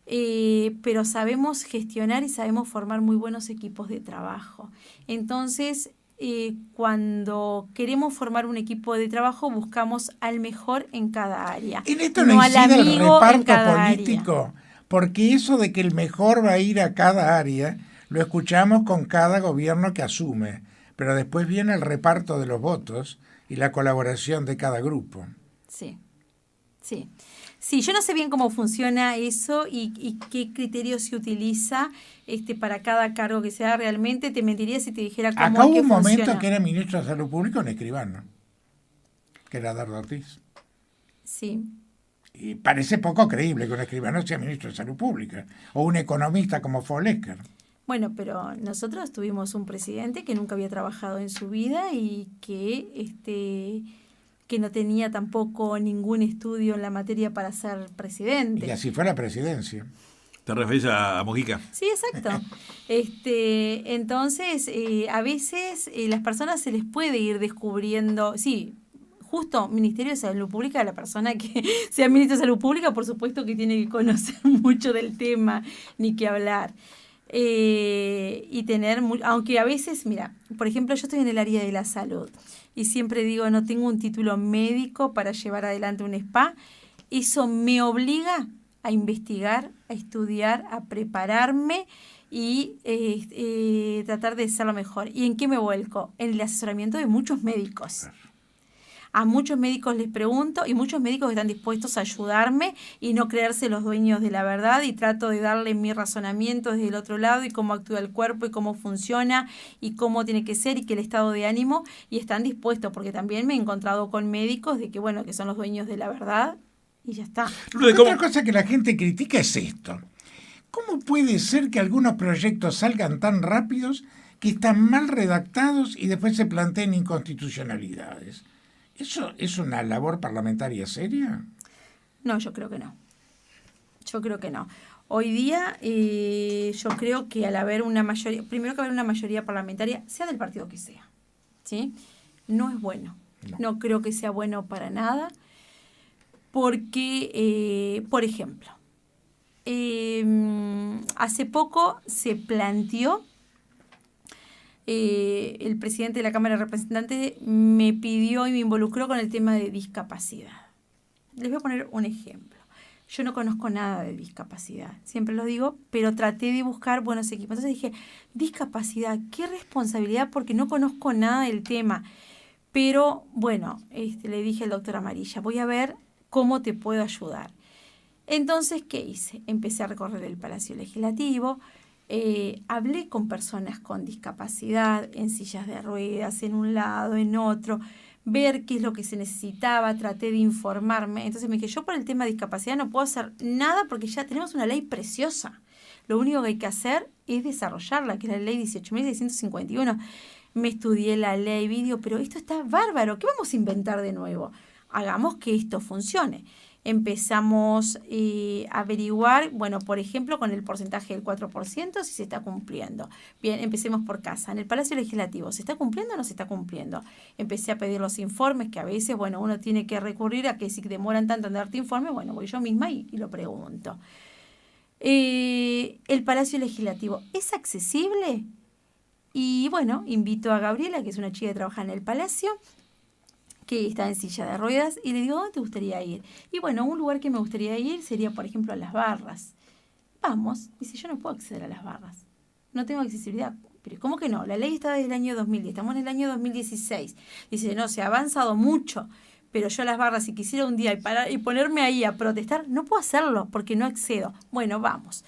Pero sabemos gestionar y sabemos formar muy buenos equipos de trabajo. Entonces, cuando queremos formar un equipo de trabajo, buscamos al mejor en cada área.
En esto no incide el reparto político, porque eso de que el mejor va a ir a cada área, lo escuchamos con cada gobierno que asume, pero después viene el reparto de los votos y la colaboración de cada grupo.
Sí, sí. Sí, yo no sé bien cómo funciona eso y qué criterio se utiliza para cada cargo que se da realmente. Te mentiría si te dijera cómo
Acá hubo un
funciona.
momento que era ministro de Salud Pública un escribano, que era Dardo Ortiz.
Sí.
Y parece poco creíble que un escribano sea ministro de Salud Pública, o un economista como Folesker.
Bueno, pero nosotros tuvimos un presidente que nunca había trabajado en su vida y que no tenía tampoco ningún estudio en la materia para ser presidente.
Y así fue la presidencia.
¿Te referís a Mojica?
Sí, exacto. Entonces, a veces las personas se les puede ir descubriendo, sí, justo Ministerio de Salud Pública, la persona que sea ministro de Salud Pública, por supuesto que tiene que conocer mucho del tema, ni que hablar. Y tener, aunque a veces, mira, por ejemplo, yo estoy en el área de la salud y siempre digo, no tengo un título médico para llevar adelante un spa. Eso me obliga a investigar, a estudiar, a prepararme y tratar de hacerlo mejor. ¿Y en qué me vuelco? En el asesoramiento de muchos médicos. A muchos médicos les pregunto y muchos médicos están dispuestos a ayudarme y no creerse los dueños de la verdad, y trato de darle mi razonamiento desde el otro lado y cómo actúa el cuerpo y cómo funciona y cómo tiene que ser y que el estado de ánimo, y están dispuestos, porque también me he encontrado con médicos de que bueno, que son los dueños de la verdad y ya está.
Otra cosa que la gente critica es esto. ¿Cómo puede ser que algunos proyectos salgan tan rápidos que están mal redactados y después se planteen inconstitucionalidades? ¿Eso es una labor parlamentaria seria?
No, yo creo que no. Yo creo que no. Hoy día yo creo que al haber una mayoría, primero que haber una mayoría parlamentaria, sea del partido que sea, ¿sí? No es bueno. No creo que sea bueno para nada, porque, por ejemplo, hace poco se planteó, el presidente de la Cámara de Representantes me pidió y me involucró con el tema de discapacidad. Les voy a poner un ejemplo. Yo no conozco nada de discapacidad, siempre lo digo, pero traté de buscar buenos equipos. Entonces dije, discapacidad, qué responsabilidad, porque no conozco nada del tema. Pero bueno, le dije al doctor Amarilla, voy a ver cómo te puedo ayudar. Entonces, ¿qué hice? Empecé a recorrer el Palacio Legislativo, hablé con personas con discapacidad, en sillas de ruedas, en un lado, en otro, ver qué es lo que se necesitaba, traté de informarme. Entonces me dije, yo por el tema de discapacidad no puedo hacer nada porque ya tenemos una ley preciosa. Lo único que hay que hacer es desarrollarla, que es la ley 18.651. Me estudié la ley, pero esto está bárbaro, ¿qué vamos a inventar de nuevo? Hagamos que esto funcione. empezamos a averiguar, bueno, por ejemplo, con el porcentaje del 4%, si se está cumpliendo. Bien, empecemos por casa. En el Palacio Legislativo, ¿se está cumpliendo o no se está cumpliendo? Empecé a pedir los informes, que a veces, bueno, uno tiene que recurrir a que si demoran tanto en darte informes, bueno, voy yo misma y lo pregunto. El Palacio Legislativo, ¿es accesible? Y bueno, invito a Gabriela, que es una chica que trabaja en el Palacio, que está en silla de ruedas, y le digo, ¿dónde te gustaría ir? Y bueno, un lugar que me gustaría ir sería, por ejemplo, a Las Barras. Vamos. Dice, yo no puedo acceder a Las Barras. No tengo accesibilidad. Pero ¿cómo que no? La ley está desde el año 2010. Estamos en el año 2016. Dice, no, se ha avanzado mucho. Pero yo a Las Barras, si quisiera un día y ponerme ahí a protestar, no puedo hacerlo porque no accedo. Bueno, vamos.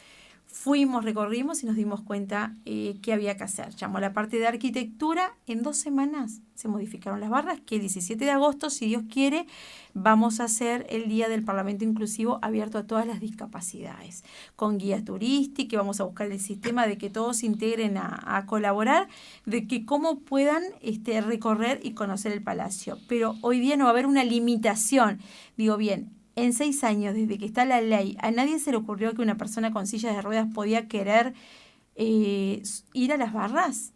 Fuimos, recorrimos y nos dimos cuenta qué había que hacer. Llamó a la parte de arquitectura. En 2 semanas se modificaron las barras, que el 17 de agosto, si Dios quiere, vamos a hacer el Día del Parlamento Inclusivo abierto a todas las discapacidades. Con guía turística, vamos a buscar el sistema de que todos se integren a colaborar, de que cómo puedan recorrer y conocer el palacio. Pero hoy día no va a haber una limitación. Digo, bien, en 6 años, desde que está la ley, a nadie se le ocurrió que una persona con silla de ruedas podía querer ir a Las Barras.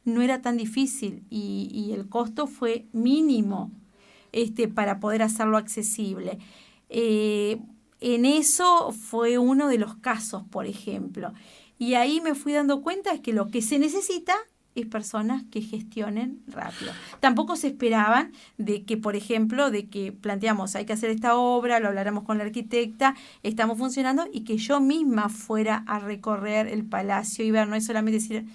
No era tan difícil y el costo fue mínimo para poder hacerlo accesible. En eso fue uno de los casos, por ejemplo. Y ahí me fui dando cuenta de que lo que se necesita es personas que gestionen rápido. Tampoco se esperaban de que, por ejemplo, de que planteamos, hay que hacer esta obra, lo habláramos con la arquitecta, estamos funcionando, y que yo misma fuera a recorrer el palacio y ver, no es solamente decir.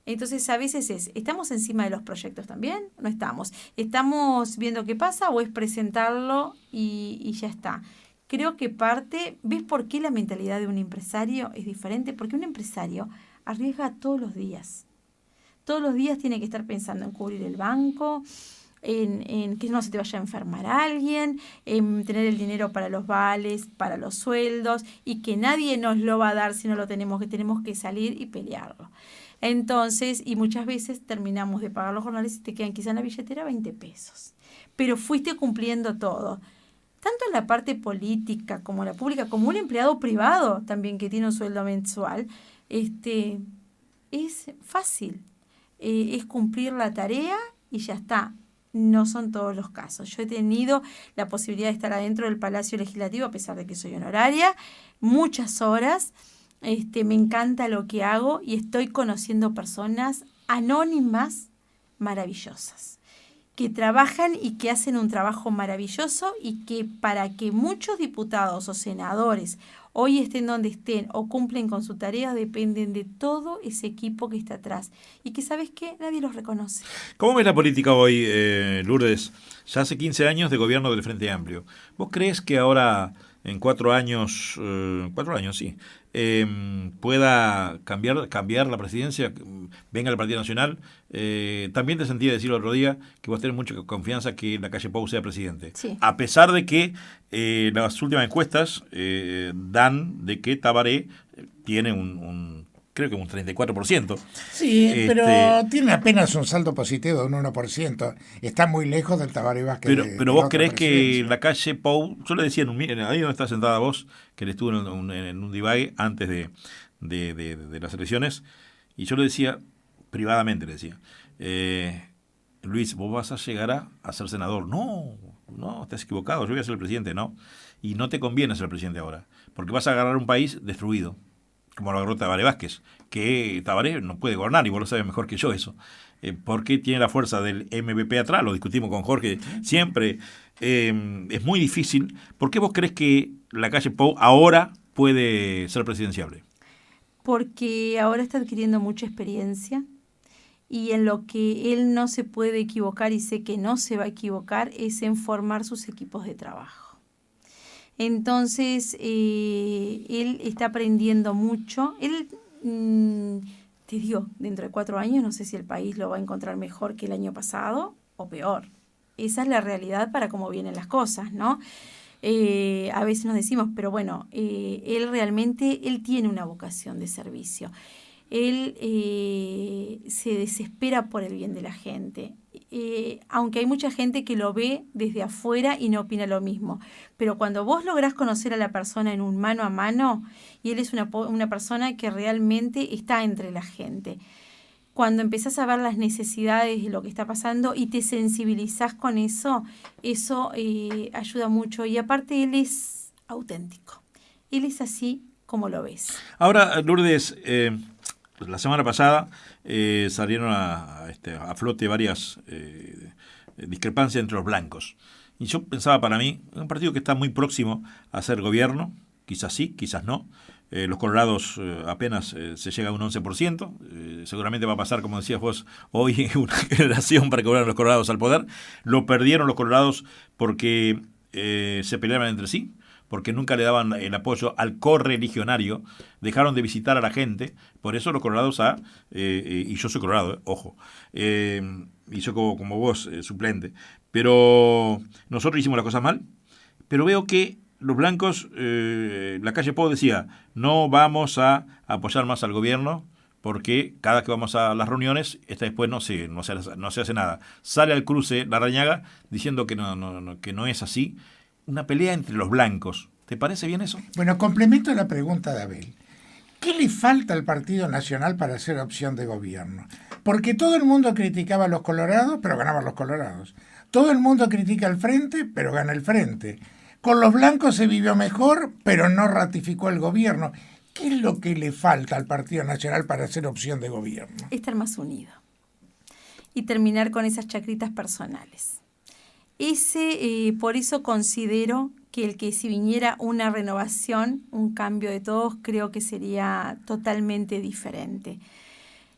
Entonces, a veces ¿estamos encima de los proyectos también? No estamos. ¿Estamos viendo qué pasa o es presentarlo y ya está? Creo que ¿ves por qué la mentalidad de un empresario es diferente? Porque un empresario arriesga todos los días. Todos los días tiene que estar pensando en cubrir el banco, en que no se te vaya a enfermar alguien, en tener el dinero para los vales, para los sueldos, y que nadie nos lo va a dar si no lo tenemos que salir y pelearlo. Entonces, y muchas veces terminamos de pagar los jornales y te quedan quizá en la billetera 20 pesos. Pero fuiste cumpliendo todo. Tanto en la parte política como en la pública, como un empleado privado también que tiene un sueldo mensual, es fácil. Es cumplir la tarea y ya está. No son todos los casos. Yo he tenido la posibilidad de estar adentro del Palacio Legislativo, a pesar de que soy honoraria, muchas horas. Me encanta lo que hago y estoy conociendo personas anónimas maravillosas, que trabajan y que hacen un trabajo maravilloso, y que para que muchos diputados o senadores hoy estén donde estén o cumplen con su tarea, dependen de todo ese equipo que está atrás. Y que, ¿sabes qué? Nadie los reconoce.
¿Cómo ves la política hoy, Lourdes? Ya hace 15 años de gobierno del Frente Amplio. ¿Vos crees que ahora, en 4 años, 4 años, sí, pueda cambiar la presidencia, venga el Partido Nacional? También te sentí decir el otro día que vos tenés mucha confianza que Lacalle Pou sea presidente.
Sí.
A pesar de que las últimas encuestas dan de que Tabaré tiene creo que un 34%.
Sí, pero tiene apenas un saldo positivo de un 1%. Está muy lejos del Tabaré Vázquez.
Pero vos creés que Lacalle Pou, yo le decía ahí donde está sentada vos, que él estuvo en un divague antes de las elecciones, y yo le decía, privadamente le decía, Luis, vos vas a llegar a ser senador. No, estás equivocado, yo voy a ser el presidente, no. Y no te conviene ser el presidente ahora, porque vas a agarrar un país destruido, como lo agarró Tabaré Vázquez, que Tabaré no puede gobernar, y vos lo sabes mejor que yo eso, porque tiene la fuerza del MVP atrás, lo discutimos con Jorge siempre, es muy difícil. ¿Por qué vos crees que Lacalle Pou ahora puede ser presidenciable?
Porque ahora está adquiriendo mucha experiencia, y en lo que él no se puede equivocar, y sé que no se va a equivocar, es en formar sus equipos de trabajo. Entonces, él está aprendiendo mucho. Él, te digo, dentro de 4 años no sé si el país lo va a encontrar mejor que el año pasado o peor. Esa es la realidad para cómo vienen las cosas, ¿no? A veces nos decimos, pero bueno, él tiene una vocación de servicio. él se desespera por el bien de la gente. Aunque hay mucha gente que lo ve desde afuera y no opina lo mismo. Pero cuando vos lográs conocer a la persona en un mano a mano, y él es una persona que realmente está entre la gente, cuando empezás a ver las necesidades de lo que está pasando y te sensibilizás con eso, ayuda mucho. Y aparte él es auténtico. Él es así como lo ves.
Ahora, Lourdes, la semana pasada salieron a flote varias discrepancias entre los blancos. Y yo pensaba, para mí, un partido que está muy próximo a ser gobierno, quizás sí, quizás no. Los colorados apenas se llega a un 11%. Seguramente va a pasar, como decías vos, hoy una generación para que vuelvan los colorados al poder. Lo perdieron los colorados porque se peleaban entre sí, porque nunca le daban el apoyo al correligionario, dejaron de visitar a la gente, por eso los colorados y yo soy colorado, ojo, y yo como vos, suplente, pero nosotros hicimos las cosas mal, pero veo que los blancos, la calle Pou decía, no vamos a apoyar más al gobierno, porque cada que vamos a las reuniones, después no se hace nada. Sale al cruce Larrañaga diciendo que no es así. Una pelea entre los blancos. ¿Te parece bien eso?
Bueno, complemento la pregunta de Abel. ¿Qué le falta al Partido Nacional para ser opción de gobierno? Porque todo el mundo criticaba a los colorados, pero ganaban los colorados. Todo el mundo critica al Frente, pero gana el Frente. Con los blancos se vivió mejor, pero no ratificó el gobierno. ¿Qué es lo que le falta al Partido Nacional para ser opción de gobierno?
Estar más unido y terminar con esas chacritas personales. Por eso considero que el que si viniera una renovación, un cambio de todos, creo que sería totalmente diferente.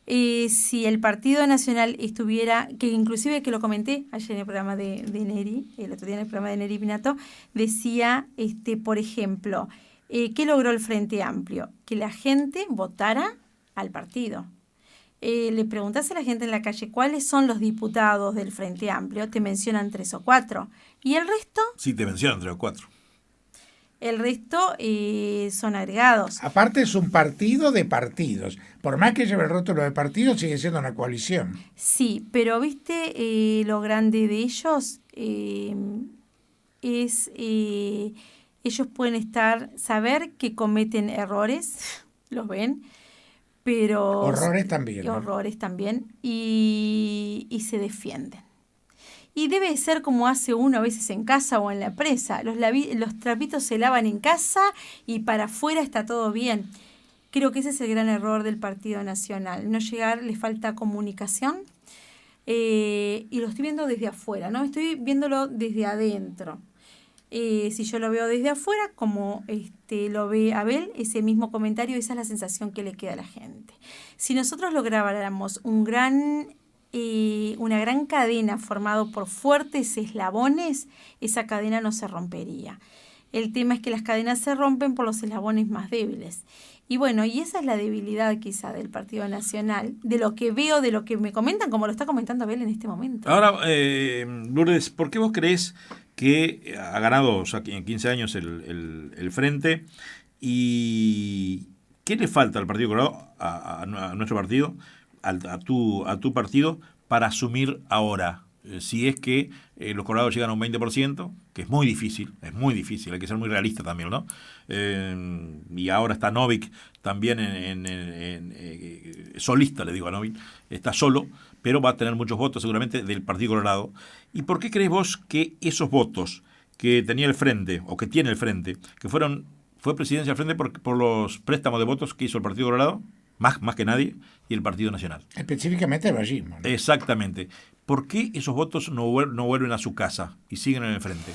Si el Partido Nacional estuviera, que inclusive que lo comenté ayer en el programa de Neri, el otro día en el programa de Neri Pinato, decía, por ejemplo, ¿qué logró el Frente Amplio? Que la gente votara al partido. Le preguntás a la gente en la calle cuáles son los diputados del Frente Amplio, te mencionan 3 o 4. ¿Y el resto?
Sí, te mencionan 3 o 4.
El resto son agregados.
Aparte es un partido de partidos. Por más que lleve el rótulo de partido, sigue siendo una coalición.
Sí, pero ¿viste lo grande de ellos? Ellos pueden saber que cometen errores, los ven, pero
horrores también, ¿no?
Horrores también, y se defienden. Y debe ser como hace uno a veces en casa o en la presa. Los trapitos se lavan en casa y para afuera está todo bien. Creo que ese es el gran error del Partido Nacional. No llegar, le falta comunicación. Y lo estoy viendo desde afuera, ¿no? Estoy viéndolo desde adentro. Si yo lo veo desde afuera, como lo ve Abel, ese mismo comentario, esa es la sensación que le queda a la gente. Si nosotros lográramos una gran cadena formada por fuertes eslabones, esa cadena no se rompería. El tema es que las cadenas se rompen por los eslabones más débiles. Y bueno, y esa es la debilidad quizá del Partido Nacional, de lo que veo, de lo que me comentan, como lo está comentando Abel en este momento.
Ahora, Lourdes, ¿por qué vos creés que ha ganado en 15 años el Frente? ¿Y qué le falta al Partido Colorado, a nuestro partido, a tu partido, para asumir ahora? Si es que los colorados llegan a un 20%, que es muy difícil, hay que ser muy realista también, ¿no? Y ahora está Novik también solista, le digo a Novik, está solo, pero va a tener muchos votos seguramente del Partido Colorado. ¿Y por qué crees vos que esos votos que tenía el Frente, o que tiene el Frente, que fue presidencia del Frente por los préstamos de votos que hizo el Partido Colorado, más que nadie, y el Partido Nacional?
Específicamente el vallismo, ¿no?
Exactamente. ¿Por qué esos votos no vuelven a su casa y siguen en el Frente?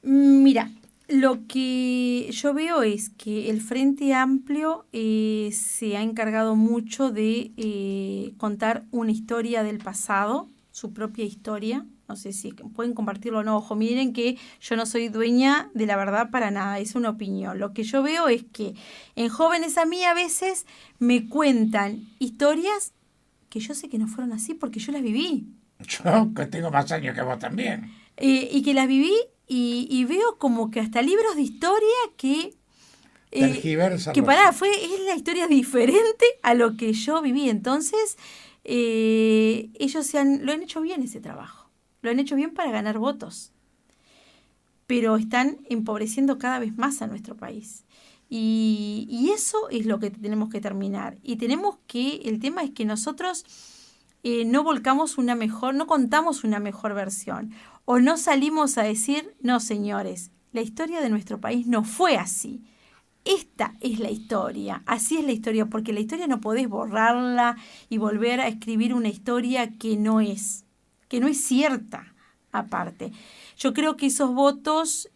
Mira, lo que yo veo es que el Frente Amplio se ha encargado mucho de contar una historia del pasado, su propia historia. No sé si pueden compartirlo o no. Ojo, miren que yo no soy dueña de la verdad para nada, es una opinión. Lo que yo veo es que en jóvenes a mí a veces me cuentan historias que yo sé que no fueron así porque yo las viví.
Yo, que tengo más años que vos también.
Y que las viví y veo como que hasta libros de historia que
Tergiversa
que
los
pará,
hechos.
es la historia diferente a lo que yo viví. Entonces, ellos lo han hecho bien ese trabajo. Lo han hecho bien para ganar votos. Pero están empobreciendo cada vez más a nuestro país. Y eso es lo que tenemos que terminar. Y el tema es que nosotros no volcamos no contamos una mejor versión. O no salimos a decir, no señores, la historia de nuestro país no fue así. Esta es la historia, así es la historia, porque la historia no podés borrarla y volver a escribir una historia que no es cierta, aparte. Yo creo que esos votos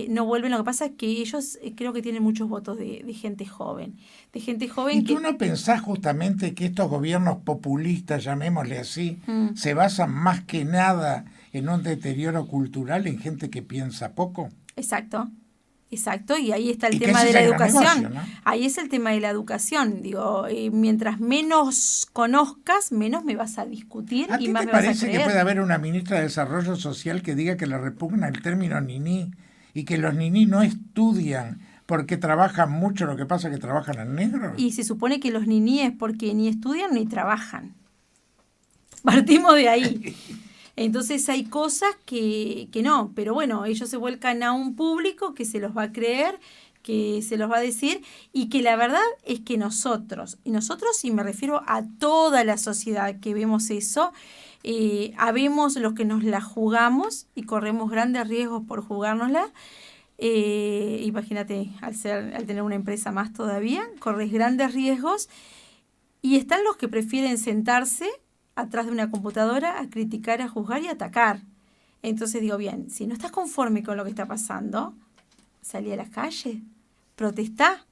no vuelven, lo que pasa es que ellos creo que tienen muchos votos de gente joven. De gente joven
¿Y tú
que...
no pensás justamente que estos gobiernos populistas, llamémosle así, se basan más que nada en un deterioro cultural, en gente que piensa poco?
Exacto, y ahí está el
Y que
tema
ese
de la
es el gran
educación.
negocio, ¿no?
Ahí es el tema de la educación. Digo, mientras menos conozcas, menos me vas a discutir
¿A
y
ti
más
te
me vas a
parece que
creer.
puede haber una ministra de Desarrollo Social que diga que le repugna el término niní y que los niní no estudian porque trabajan mucho, lo que pasa es que trabajan en negro?
Y se supone que los niníes porque ni estudian ni trabajan. Partimos de ahí. Entonces hay cosas que no, pero bueno, ellos se vuelcan a un público que se los va a creer, que se los va a decir, y que la verdad es que nosotros, y me refiero a toda la sociedad que vemos eso, habemos los que nos la jugamos y corremos grandes riesgos por jugárnosla. Imagínate, al tener una empresa más todavía, corres grandes riesgos, y están los que prefieren sentarse atrás de una computadora a criticar, a juzgar y a atacar. Entonces digo, bien, si no estás conforme con lo que está pasando, salí a la calle, protestá.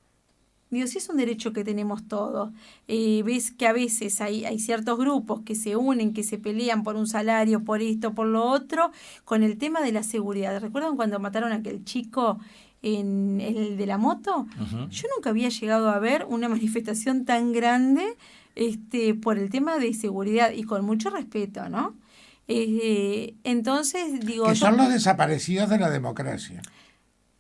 Digo, si es un derecho que tenemos todos. Ves que a veces hay ciertos grupos que se unen, que se pelean por un salario, por esto, por lo otro, con el tema de la seguridad. ¿Recuerdan cuando mataron a aquel chico en el de la moto?
Uh-huh.
Yo nunca había llegado a ver una manifestación tan grande por el tema de seguridad y con mucho respeto, ¿no? Entonces, digo...
Que son los desaparecidos de la democracia.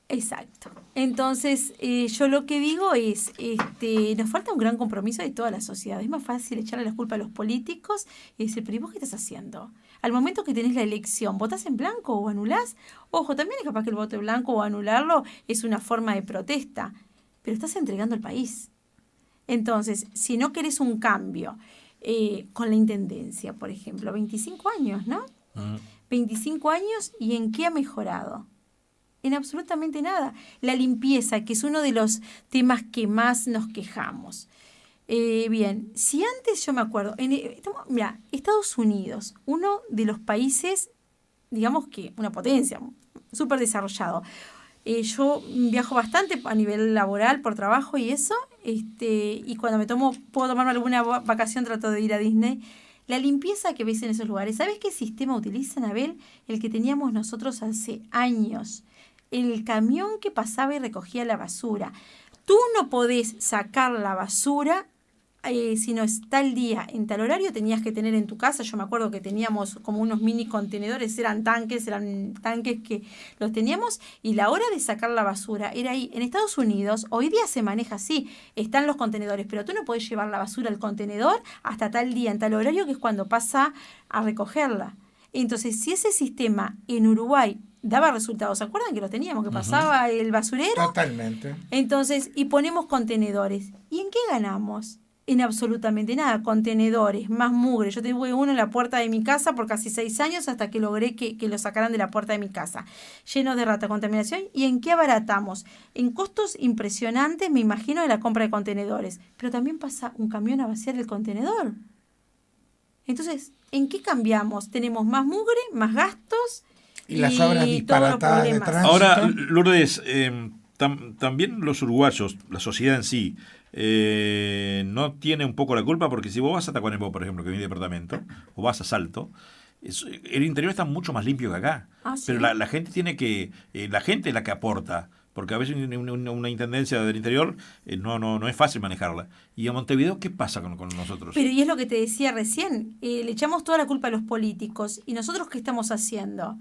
Exacto. Entonces, yo lo que digo es, nos falta un gran compromiso de toda la sociedad. Es más fácil echarle la culpa a los políticos y decir, pero ¿y vos qué estás haciendo? Al momento que tenés la elección, ¿votás en blanco o anulás? Ojo, también es capaz que el voto en blanco o anularlo es una forma de protesta, pero estás entregando el país. Entonces, si no querés un cambio con la intendencia, por ejemplo, 25 años, ¿no? Uh-huh. 25 años, ¿y en qué ha mejorado? En absolutamente nada. La limpieza, que es uno de los temas que más nos quejamos. Bien, si antes yo me acuerdo, mira, Estados Unidos, uno de los países, digamos que una potencia, súper desarrollado. Yo viajo bastante a nivel laboral, por trabajo y eso, y cuando puedo tomarme alguna vacación, trato de ir a Disney. La limpieza que ves en esos lugares, ¿sabes qué sistema utilizan, Abel? El que teníamos nosotros hace años. El camión que pasaba y recogía la basura. Tú no podés sacar la basura si no es tal día, en tal horario, tenías que tener en tu casa. Yo me acuerdo que teníamos como unos mini contenedores, eran tanques que los teníamos, y la hora de sacar la basura era ahí. En Estados Unidos, hoy día se maneja así, están los contenedores, pero tú no podés llevar la basura al contenedor hasta tal día, en tal horario, que es cuando pasa a recogerla. Entonces, si ese sistema en Uruguay daba resultados, ¿se acuerdan que lo teníamos? Que pasaba el basurero.
Totalmente.
Entonces, y ponemos contenedores. ¿Y en qué ganamos? En absolutamente nada. Contenedores, más mugre. Yo tuve uno en la puerta de mi casa por casi 6 años hasta que logré que lo sacaran de la puerta de mi casa. Llenos de rata, contaminación. ¿Y en qué abaratamos? En costos impresionantes, me imagino, de la compra de contenedores. Pero también pasa un camión a vaciar el contenedor. Entonces, ¿en qué cambiamos? Tenemos más mugre, más gastos
y las obras disparatadas de tránsito.
Ahora, Lourdes, también los uruguayos, la sociedad en sí, no tiene un poco la culpa, porque si vos vas a Tacuarembó, por ejemplo, que es mi departamento, o vas a Salto, el interior está mucho más limpio que acá.
¿Ah, sí?
Pero la gente tiene que, la gente es la que aporta, porque a veces una intendencia del interior no es fácil manejarla. ¿Y a Montevideo qué pasa con nosotros?
Pero y es lo que te decía recién, le echamos toda la culpa a los políticos. ¿Y nosotros qué estamos haciendo?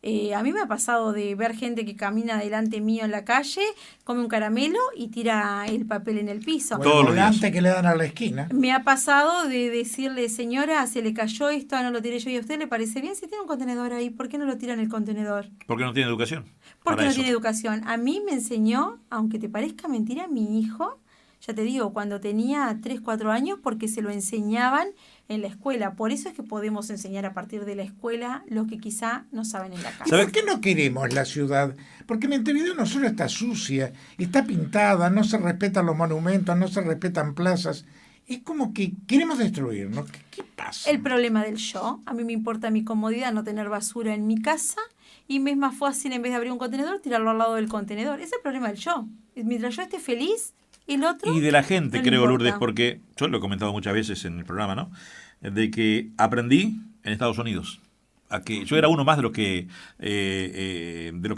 A mí me ha pasado de ver gente que camina delante mío en la calle, come un caramelo y tira el papel en el piso.
O
Todos
el
los días.
volante que le dan a la esquina.
Me ha pasado de decirle, señora, se le cayó esto, no lo tiré yo, y a usted le parece bien, si tiene un contenedor ahí, ¿por qué no lo tira en el contenedor?
Porque no tiene educación.
Porque
para
no
eso.
tiene educación. A mí me enseñó, aunque te parezca mentira, mi hijo, ya te digo, cuando tenía 3, 4 años, porque se lo enseñaban en la escuela. Por eso es que podemos enseñar a partir de la escuela lo que quizá no saben en la
¿Y
casa.
¿Sabe?
por qué no queremos la ciudad? Porque Montevideo no solo está sucia, está pintada, no se respetan los monumentos, no se respetan plazas. Es como que queremos destruirnos. ¿Qué pasa?
El problema del yo, a mí me importa mi comodidad, no tener basura en mi casa, y me es más fácil, en vez de abrir un contenedor, tirarlo al lado del contenedor. Ese es el problema del yo. Mientras yo esté feliz, el otro...
Y de la gente,
no le
creo,
importa.
Lourdes, porque yo lo he comentado muchas veces en el programa, ¿no? De que aprendí en Estados Unidos. A que yo era uno más de los que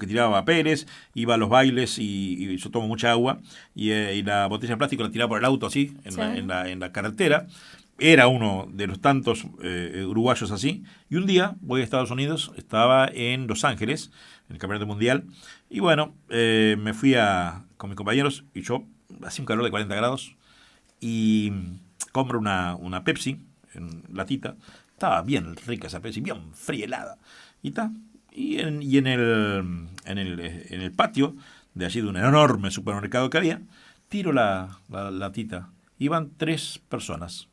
tiraba papeles, iba a los bailes y yo tomo mucha agua y la botella de plástico la tiraba por el auto así,
Sí.
en la carretera. Era uno de los tantos uruguayos así. Y un día voy a Estados Unidos, estaba en Los Ángeles, en el Campeonato Mundial, y bueno, me fui con mis compañeros y yo, hacía un calor de 40 grados, y compro una Pepsi en latita. Estaba bien rica esa Pepsi, bien fría, helada. Y en el patio de allí de un enorme supermercado que había, tiro la latita. Iban 3 personas.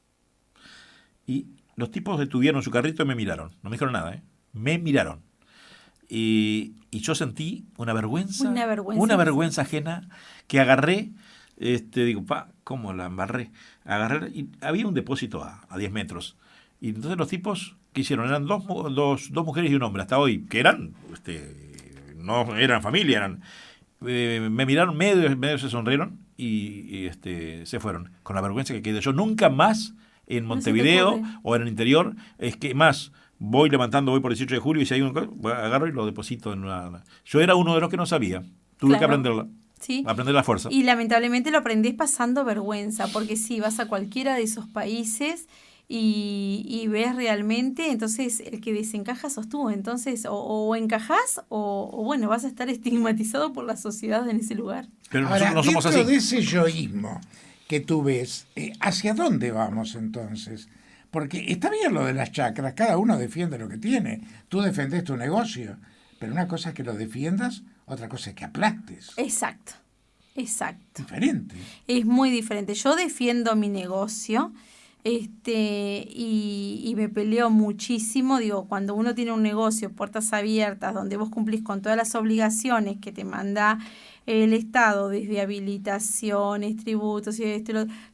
Y los tipos detuvieron su carrito y me miraron. No me dijeron nada, ¿eh? Me miraron. Y yo sentí una vergüenza. Una vergüenza ajena que agarré. Digo, ¿cómo la embarré? Agarré y había un depósito a 10 metros. Y entonces los tipos, ¿qué hicieron? Eran dos mujeres y un hombre hasta hoy, que eran, no eran familia, eran... me miraron, medio se sonrieron y se fueron. Con la vergüenza que quedé. Yo nunca más en Montevideo o en el interior, es que más... Voy por 18 de julio y si hay agarro y lo deposito en una... Yo era uno de los que no sabía. Tuve que aprenderla.
Sí.
Aprender la fuerza.
Y lamentablemente lo aprendés pasando vergüenza, porque si vas a cualquiera de esos países y ves realmente, entonces el que desencaja sos tú. Entonces o encajás o bueno, vas a estar estigmatizado por la sociedad en ese lugar.
Pero
Ahora,
nosotros no somos
dentro
así.
de ese yoísmo que tú ves, ¿hacia dónde vamos entonces? Porque está bien lo de las chacras, cada uno defiende lo que tiene. Tú defendés tu negocio, pero una cosa es que lo defiendas, otra cosa es que aplastes.
Exacto.
Diferente.
Es muy diferente. Yo defiendo mi negocio y me peleo muchísimo. Digo, cuando uno tiene un negocio, puertas abiertas, donde vos cumplís con todas las obligaciones que te manda el Estado, desde habilitaciones, tributos y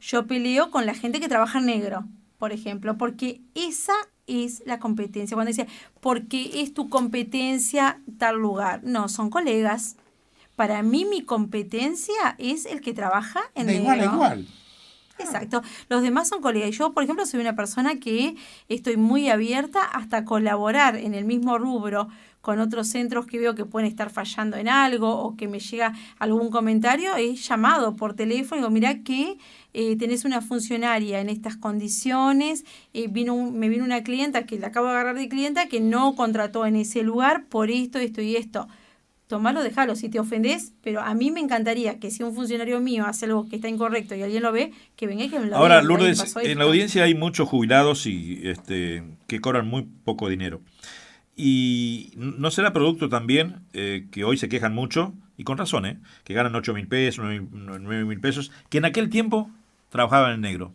yo peleo con la gente que trabaja en negro, por ejemplo, porque esa es la competencia. Cuando decía, porque es tu competencia tal lugar. No, son colegas. Para mí mi competencia es el que trabaja en negro.
De igual a igual.
Exacto. Los demás son colegas. Yo, por ejemplo, soy una persona que estoy muy abierta hasta colaborar en el mismo rubro con otros centros que veo que pueden estar fallando en algo o que me llega algún comentario. He llamado por teléfono y digo, mirá que tenés una funcionaria en estas condiciones. Me vino una clienta que la acabo de agarrar de clienta que no contrató en ese lugar por esto y esto. Tomalo, dejalo, si te ofendés, pero a mí me encantaría que si un funcionario mío hace algo que está incorrecto y alguien lo ve, que venga y que me lo
Ahora,
diga.
Lourdes, en la audiencia hay muchos jubilados y que cobran muy poco dinero. Y no será producto también que hoy se quejan mucho, y con razón, que ganan 8.000 pesos, 9.000 pesos, que en aquel tiempo trabajaban en negro.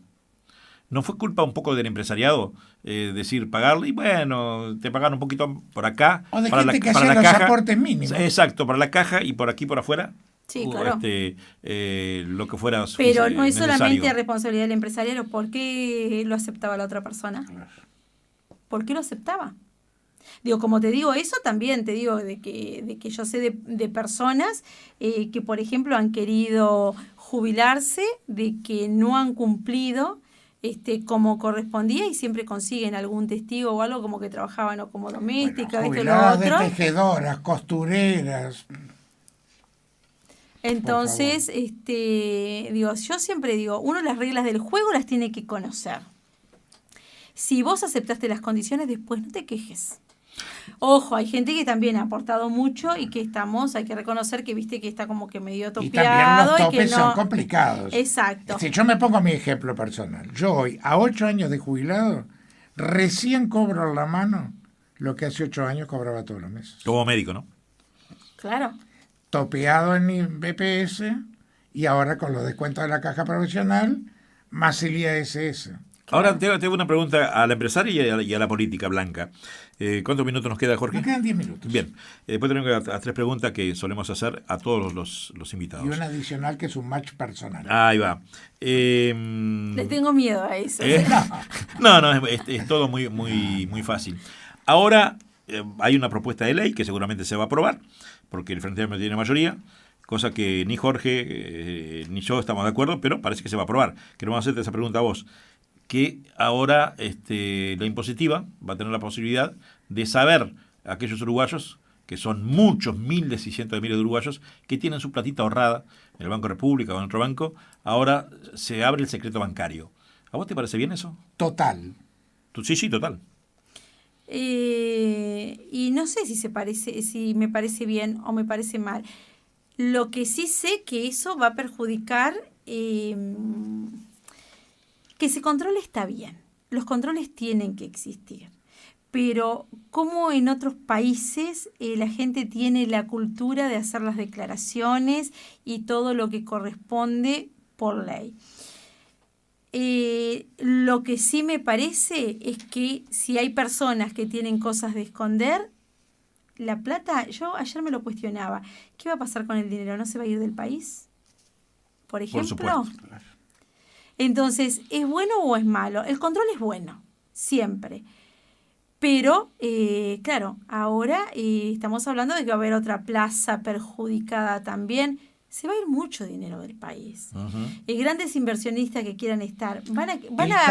¿No fue culpa un poco del empresariado decir pagarle? Y bueno, te pagan un poquito por acá.
O de
para
gente
la,
que
para
hacía
la
los
caja.
aportes mínimos.
Exacto, para la caja y por aquí por afuera.
Sí, claro.
Lo que fuera
Pero no es
necesario.
solamente responsabilidad del empresario. ¿Por qué lo aceptaba la otra persona? ¿Por qué lo aceptaba? Digo, como te digo eso, también te digo de que yo sé de personas que, por ejemplo, han querido jubilarse, de que no han cumplido como correspondía y siempre consiguen algún testigo o algo como que trabajaban o como doméstica, esto y lo
Jubiladas de
otro.
tejedoras, costureras.
Entonces, yo siempre digo, uno las reglas del juego las tiene que conocer. Si vos aceptaste las condiciones, después no te quejes. Ojo, hay gente que también ha aportado mucho y que hay que reconocer que viste que está como que medio
Y también
topeado
los
y
topes
que no.
son complicados.
Exacto.
Yo me pongo mi ejemplo personal. Yo hoy, a 8 años de jubilado, recién cobro en la mano lo que hace 8 años cobraba todos los meses.
Como médico, ¿no?
Claro.
Topeado en mi BPS y ahora con los descuentos de la caja profesional, más el IASS.
Ahora te hago una pregunta a la empresaria y a la política, Blanca. ¿Cuántos minutos nos queda, Jorge?
Nos quedan 10 minutos.
Bien. Después tenemos a 3 preguntas que solemos hacer a todos los invitados.
Y una adicional que es un match personal.
Ahí va.
Le tengo miedo a eso.
No, es todo muy fácil. Ahora hay una propuesta de ley que seguramente se va a aprobar, porque el Frente Amplio tiene mayoría, cosa que ni Jorge ni yo estamos de acuerdo, pero parece que se va a aprobar. Queremos hacerte esa pregunta a vos. Que ahora la impositiva va a tener la posibilidad de saber a aquellos uruguayos, que son muchos, miles y cientos de miles de uruguayos, que tienen su platita ahorrada en el Banco República o en otro banco, ahora se abre el secreto bancario. ¿A vos te parece bien eso?
Total.
Sí, total.
Y no sé si me parece bien o me parece mal. Lo que sí sé que eso va a perjudicar... que se controle está bien, los controles tienen que existir, pero como en otros países la gente tiene la cultura de hacer las declaraciones y todo lo que corresponde por ley. Lo que sí me parece es que si hay personas que tienen cosas de esconder, la plata, yo ayer me lo cuestionaba, ¿qué va a pasar con el dinero? ¿No se va a ir del país? Por ejemplo.
Por supuesto, claro.
Entonces, ¿es bueno o es malo? El control es bueno, siempre. Pero, claro, ahora estamos hablando de que va a haber otra plaza perjudicada también. Se va a ir mucho dinero del país.
Uh-huh.
Grandes inversionistas que quieran estar van a
el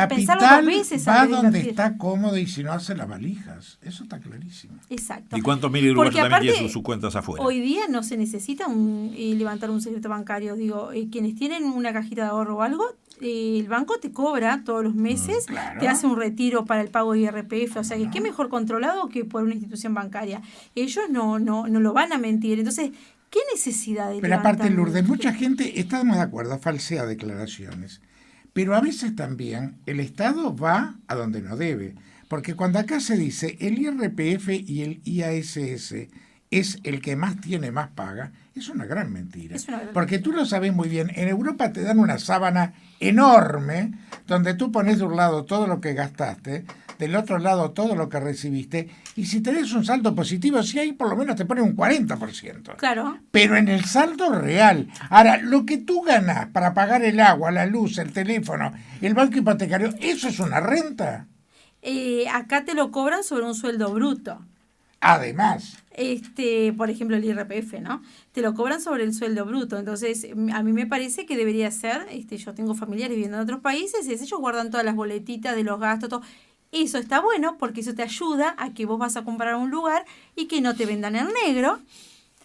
pensarlo
capital
dos veces.
Va
antes de
donde
invertir.
está cómodo y si no hace las valijas. Eso está clarísimo.
Exacto.
¿Y cuántos miles de uruguayos
Porque
también
aparte,
tienen sus cuentas afuera?
Hoy día no se necesita levantar un secreto bancario. Digo, quienes tienen una cajita de ahorro o algo, el banco te cobra todos los meses,
claro.
te hace un retiro para el pago de IRPF, o sea que qué mejor controlado que por una institución bancaria. Ellos no lo van a mentir. Entonces, ¿qué necesidad de
Pero aparte,
levantar?
Lourdes, mucha gente, estamos de acuerdo, falsea declaraciones. Pero a veces también el Estado va a donde no debe. Porque cuando acá se dice el IRPF y el IASS es el que más tiene, más paga, es una gran mentira. Porque tú lo sabes muy bien, en Europa te dan una sábana enorme donde tú pones de un lado todo lo que gastaste, del otro lado todo lo que recibiste, y si tenés un saldo positivo, si hay por lo menos te ponen un 40%.
Claro.
Pero en el saldo real. Ahora, lo que tú ganás para pagar el agua, la luz, el teléfono, el banco hipotecario, ¿eso es una renta?
Acá te lo cobran sobre un sueldo bruto.
Además.
Por ejemplo, el IRPF, ¿no? Te lo cobran sobre el sueldo bruto. Entonces, a mí me parece que debería ser, yo tengo familiares viviendo en otros países, y ellos guardan todas las boletitas de los gastos, todo. Eso está bueno porque eso te ayuda a que vos vas a comprar un lugar y que no te vendan en negro.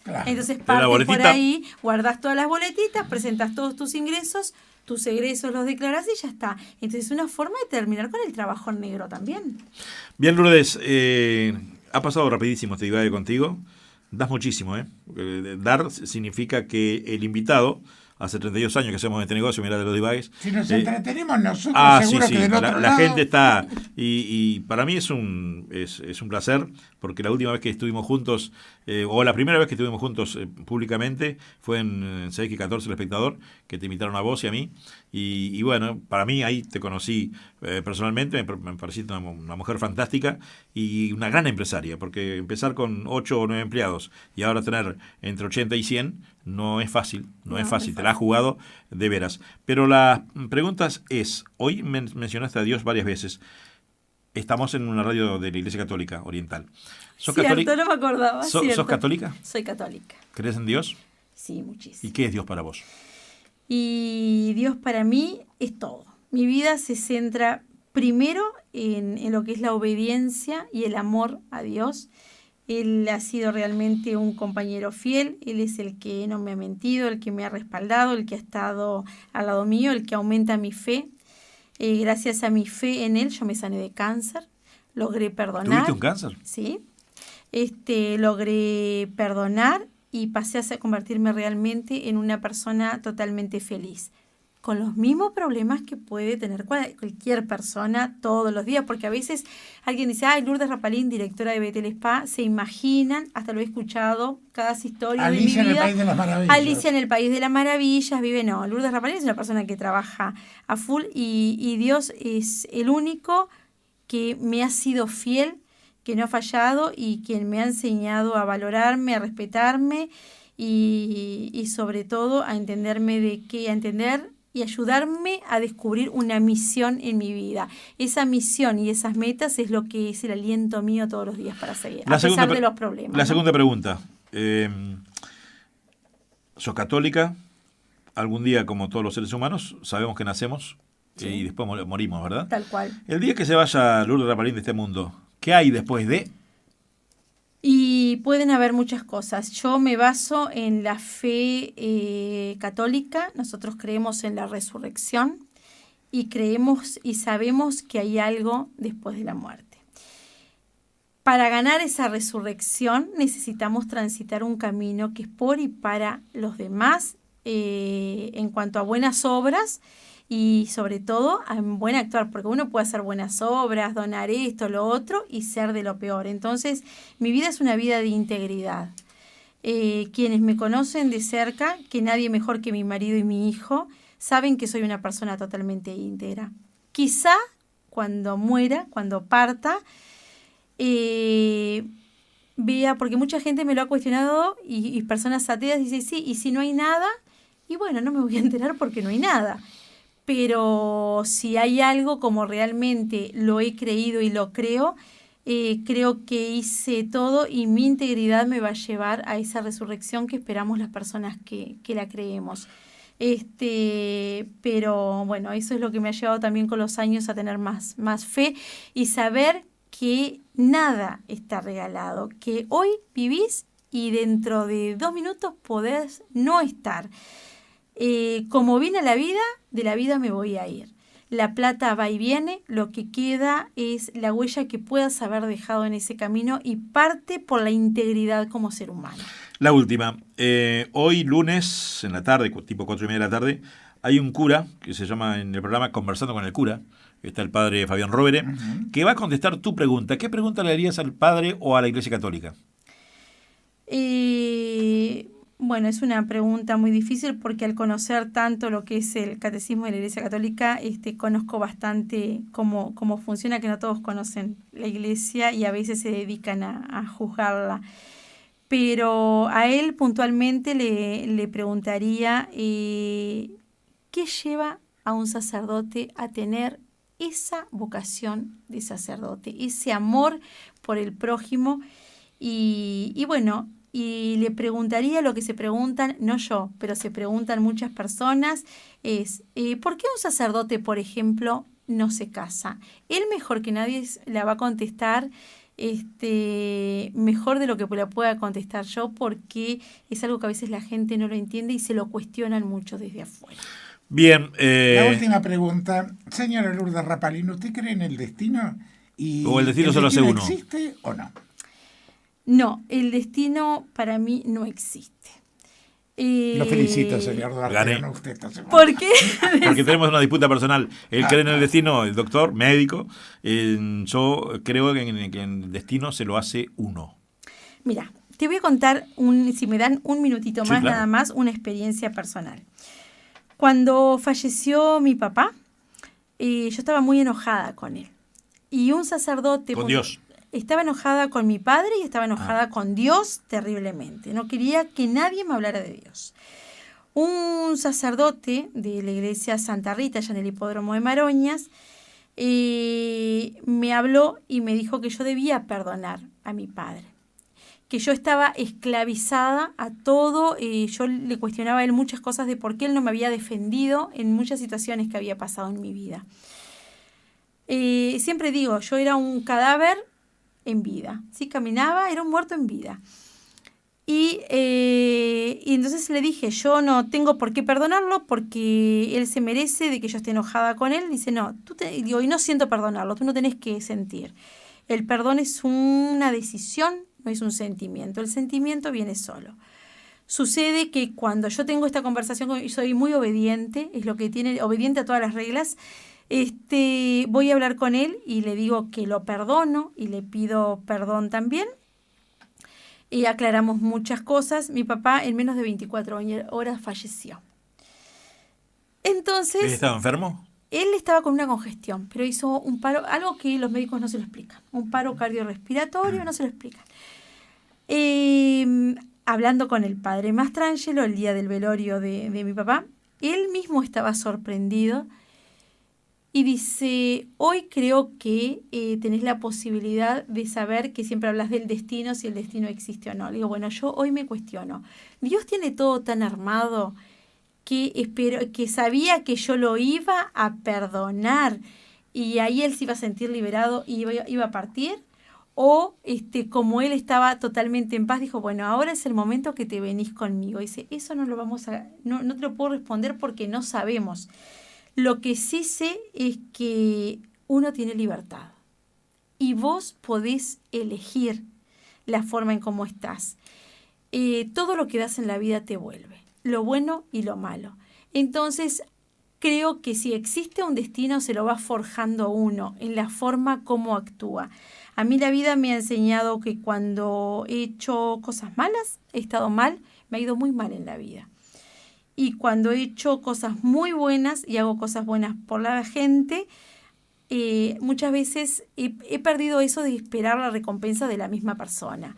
Claro.
Entonces, partes por ahí, guardás todas las boletitas, presentas todos tus ingresos, tus egresos los declarás y ya está. Entonces, es una forma de terminar con el trabajo en negro también.
Bien, Lourdes, ha pasado rapidísimo este debate contigo. Das muchísimo, ¿eh? Dar significa que el invitado, hace 32 años que hacemos este negocio, mirá de los divagues.
Si nos entretenemos nosotros, seguro que del otro lado.
La gente está... Y para mí es un placer, porque la última vez que estuvimos juntos, o la primera vez que estuvimos juntos públicamente, fue en CX14 El Espectador, que te invitaron a vos y a mí. Y bueno, para mí ahí te conocí personalmente, me pareciste una mujer fantástica y una gran empresaria, porque empezar con 8 o 9 empleados y ahora tener entre 80 y 100 no es fácil, no es fácil, te la has jugado de veras. Pero las preguntas hoy mencionaste a Dios varias veces. Estamos en una radio de la Iglesia Católica Oriental. ¿Sos católica?
No me acordaba.
¿Sos católica?
Soy católica.
¿Crees en Dios?
Sí, muchísimo.
¿Y qué es Dios para vos?
Y Dios para mí es todo. Mi vida se centra primero en lo que es la obediencia y el amor a Dios. Él ha sido realmente un compañero fiel, Él es el que no me ha mentido, el que me ha respaldado, el que ha estado al lado mío, el que aumenta mi fe. Gracias a mi fe en Él yo me sané de cáncer, logré perdonar.
¿Tuviste un cáncer?
Sí, logré perdonar y pasé a convertirme realmente en una persona totalmente feliz, con los mismos problemas que puede tener cualquier persona todos los días, porque a veces alguien dice, ay, Lourdes Rapalín, directora de Betel Spa, se imaginan, hasta lo he escuchado, cada historia de mi vida.
Alicia en el País de las Maravillas.
Alicia en el País de las Maravillas, no, Lourdes Rapalín es una persona que trabaja a full y Dios es el único que me ha sido fiel, que no ha fallado y quien me ha enseñado a valorarme, a respetarme y sobre todo a entenderme a entender y ayudarme a descubrir una misión en mi vida. Esa misión y esas metas es lo que es el aliento mío todos los días para seguir, a pesar de los problemas.
La segunda pregunta. ¿Sos católica? Algún día, como todos los seres humanos, sabemos que nacemos y después morimos, ¿verdad?
Tal cual.
El día que se vaya Lourdes Rapalín de este mundo, ¿qué hay después de...?
Y pueden haber muchas cosas. Yo me baso en la fe católica. Nosotros creemos en la resurrección y creemos y sabemos que hay algo después de la muerte. Para ganar esa resurrección necesitamos transitar un camino que es por y para los demás en cuanto a buenas obras y sobre todo en buen actuar, porque uno puede hacer buenas obras, donar esto, lo otro y ser de lo peor. Entonces, mi vida es una vida de integridad. Quienes me conocen de cerca, que nadie mejor que mi marido y mi hijo, saben que soy una persona totalmente íntegra. Quizá cuando muera, cuando parta, vea, porque mucha gente me lo ha cuestionado y personas ateas dicen, sí, y si no hay nada, y bueno, no me voy a enterar porque no hay nada. Pero si hay algo, como realmente lo he creído y lo creo, creo que hice todo y mi integridad me va a llevar a esa resurrección que esperamos las personas que la creemos. Pero bueno, eso es lo que me ha llevado también con los años a tener más fe y saber que nada está regalado, que hoy vivís y dentro de 2 minutos podés no estar. Como vine a la vida, de la vida me voy a ir. La plata va y viene, lo que queda es la huella que puedas haber dejado en ese camino y parte por la integridad como ser humano.
La última. Hoy lunes, en la tarde, tipo 4:30 de la tarde, hay un cura que se llama en el programa Conversando con el Cura. Está el padre Fabián Rovere, que va a contestar tu pregunta. ¿Qué pregunta le harías al padre o a la Iglesia Católica?
Bueno, es una pregunta muy difícil porque al conocer tanto lo que es el catecismo de la Iglesia Católica, conozco bastante cómo funciona, que no todos conocen la Iglesia y a veces se dedican a juzgarla. Pero a él puntualmente le preguntaría qué lleva a un sacerdote a tener esa vocación de sacerdote, ese amor por el prójimo y bueno, y le preguntaría lo que se preguntan, no yo, pero se preguntan muchas personas, es ¿por qué un sacerdote, por ejemplo, no se casa? Él mejor que nadie la va a contestar mejor de lo que la pueda contestar yo, porque es algo que a veces la gente no lo entiende y se lo cuestionan mucho desde afuera.
Bien.
La última pregunta. Señora Lourdes Rapalín, ¿usted cree en el destino?
¿O el destino solo hace uno?
¿Existe o no?
No, el destino para mí no existe.
Lo felicito, señor
Gané.
Usted
¿Por qué?
Porque tenemos una disputa personal. Él cree en el destino, el doctor, médico. Yo creo que en el destino se lo hace uno.
Mira, te voy a contar, si me dan un minutito más,
claro.
nada más, una experiencia personal. Cuando falleció mi papá, yo estaba muy enojada con él. Y un sacerdote...
Con Dios.
Estaba enojada con mi padre y estaba enojada con Dios terriblemente. No quería que nadie me hablara de Dios. Un sacerdote de la iglesia Santa Rita, allá en el hipódromo de Maroñas, me habló y me dijo que yo debía perdonar a mi padre. Que yo estaba esclavizada a todo. Yo le cuestionaba a él muchas cosas de por qué él no me había defendido en muchas situaciones que había pasado en mi vida. Siempre digo, yo era un cadáver en vida. Sí, caminaba, era un muerto en vida. Y entonces le dije, yo no tengo por qué perdonarlo porque él se merece de que yo esté enojada con él. Dice, no, digo, y no siento perdonarlo, tú no tenés que sentir. El perdón es una decisión no es un sentimiento. El sentimiento viene solo. Sucede que cuando yo tengo esta conversación, soy muy obediente, es lo que tiene, obediente a todas las reglas. Voy a hablar con él y le digo que lo perdono y le pido perdón también. Y aclaramos muchas cosas. Mi papá en menos de 24 horas falleció. Entonces...
¿Él estaba enfermo?
Él estaba con una congestión, pero hizo un paro, algo que los médicos no se lo explican. Un paro cardiorrespiratorio, no se lo explican. Hablando con el padre Mastrangelo el día del velorio de mi papá, él mismo estaba sorprendido y dice, hoy creo que tenés la posibilidad de saber que siempre hablas del destino, si el destino existe o no. Le digo, bueno, yo hoy me cuestiono. Dios tiene todo tan armado que sabía que yo lo iba a perdonar y ahí él se iba a sentir liberado y iba a partir. O como él estaba totalmente en paz, dijo, bueno, ahora es el momento que te venís conmigo. Dice, eso no te lo puedo responder porque no sabemos. Lo que sí sé es que uno tiene libertad y vos podés elegir la forma en cómo estás. Todo lo que das en la vida te vuelve, lo bueno y lo malo. Entonces, creo que si existe un destino, se lo va forjando uno en la forma como actúa. A mí la vida me ha enseñado que cuando he hecho cosas malas, he estado mal, me ha ido muy mal en la vida. Y cuando he hecho cosas muy buenas y hago cosas buenas por la gente, muchas veces he perdido eso de esperar la recompensa de la misma persona.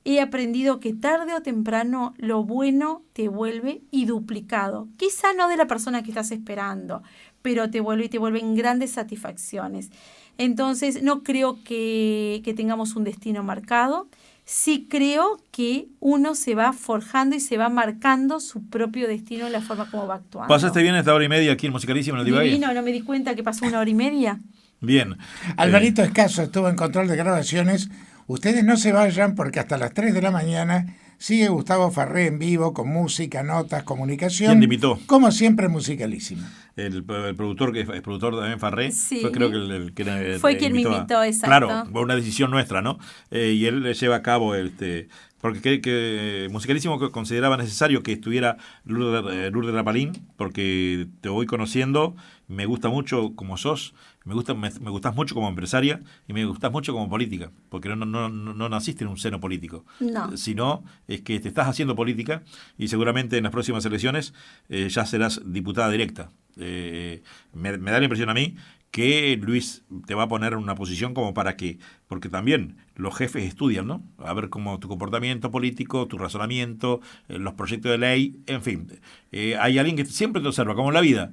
He aprendido que tarde o temprano lo bueno te vuelve y duplicado. Quizá no de la persona que estás esperando, pero te vuelve y te vuelven grandes satisfacciones. Entonces, no creo que tengamos un destino marcado. Sí creo que uno se va forjando y se va marcando su propio destino en la forma como va actuando.
¿Pasaste bien esta hora y media aquí en Musicalísimo en el Divague?
Divino, no me di cuenta que pasó 1 hora y media.
Bien.
Alvarito Escaso estuvo en control de grabaciones. Ustedes no se vayan porque hasta las 3 de la mañana sigue Gustavo Farré en vivo con música, notas, comunicación.
¿Quién te invitó?
Como siempre, Musicalísimo.
El productor, que es productor también, Farré,
sí,
fue creo que el que
fue quien me invitó, exacto.
Claro, fue una decisión nuestra, ¿no? Y él lleva a cabo porque que Musicalísimo consideraba necesario que estuviera Lourdes Rapalín, porque te voy conociendo, me gusta mucho como sos, me gustas mucho como empresaria y me gustas mucho como política, porque no naciste en un seno político,
no.
Sino es que te estás haciendo política y seguramente en las próximas elecciones ya serás diputada directa. Me da la impresión a mí que Luis te va a poner en una posición como para que, porque también los jefes estudian, ¿no? A ver cómo tu comportamiento político, tu razonamiento, los proyectos de ley, en fin. Hay alguien que siempre te observa, como en la vida.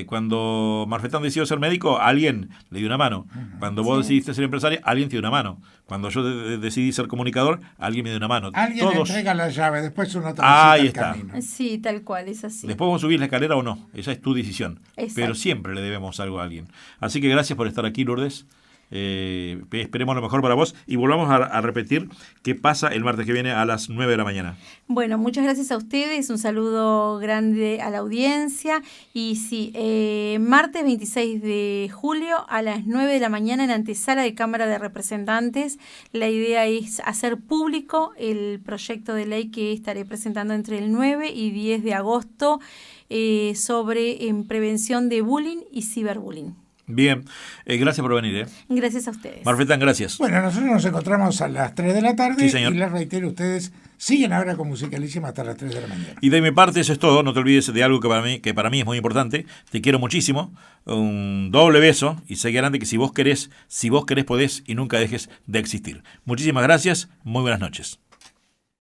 Cuando Marfetán decidió ser médico, alguien le dio una mano. Cuando vos decidiste ser empresaria, alguien te dio una mano. Cuando yo decidí ser comunicador, alguien me dio una mano.
Alguien entrega la llave, después uno transita
ahí
el
está.
camino.
Sí, tal cual, es así.
Después vos subís la escalera o no, esa es tu decisión.
Exacto.
Pero siempre le debemos algo a alguien. Así que gracias por estar aquí, Lourdes. Esperemos lo mejor para vos y volvamos a repetir qué pasa el martes que viene a las 9 de la mañana.
Bueno, muchas gracias a ustedes, un saludo grande a la audiencia y sí, martes 26 de julio a las 9 de la mañana en antesala de Cámara de Representantes. La idea es hacer público el proyecto de ley que estaré presentando entre el 9 y 10 de agosto sobre prevención de bullying y ciberbullying.
Bien, gracias por venir.
Gracias a ustedes.
Marfetán, gracias.
Bueno, nosotros nos encontramos a las 3 de la tarde.
Sí, señor.
Y les reitero, ustedes siguen ahora con Musicalísima hasta las 3 de la mañana.
Y de mi parte eso es todo. No te olvides de algo que para mí es muy importante. Te quiero muchísimo. Un doble beso y seguir adelante, que si vos querés podés y nunca dejes de existir. Muchísimas gracias. Muy buenas noches.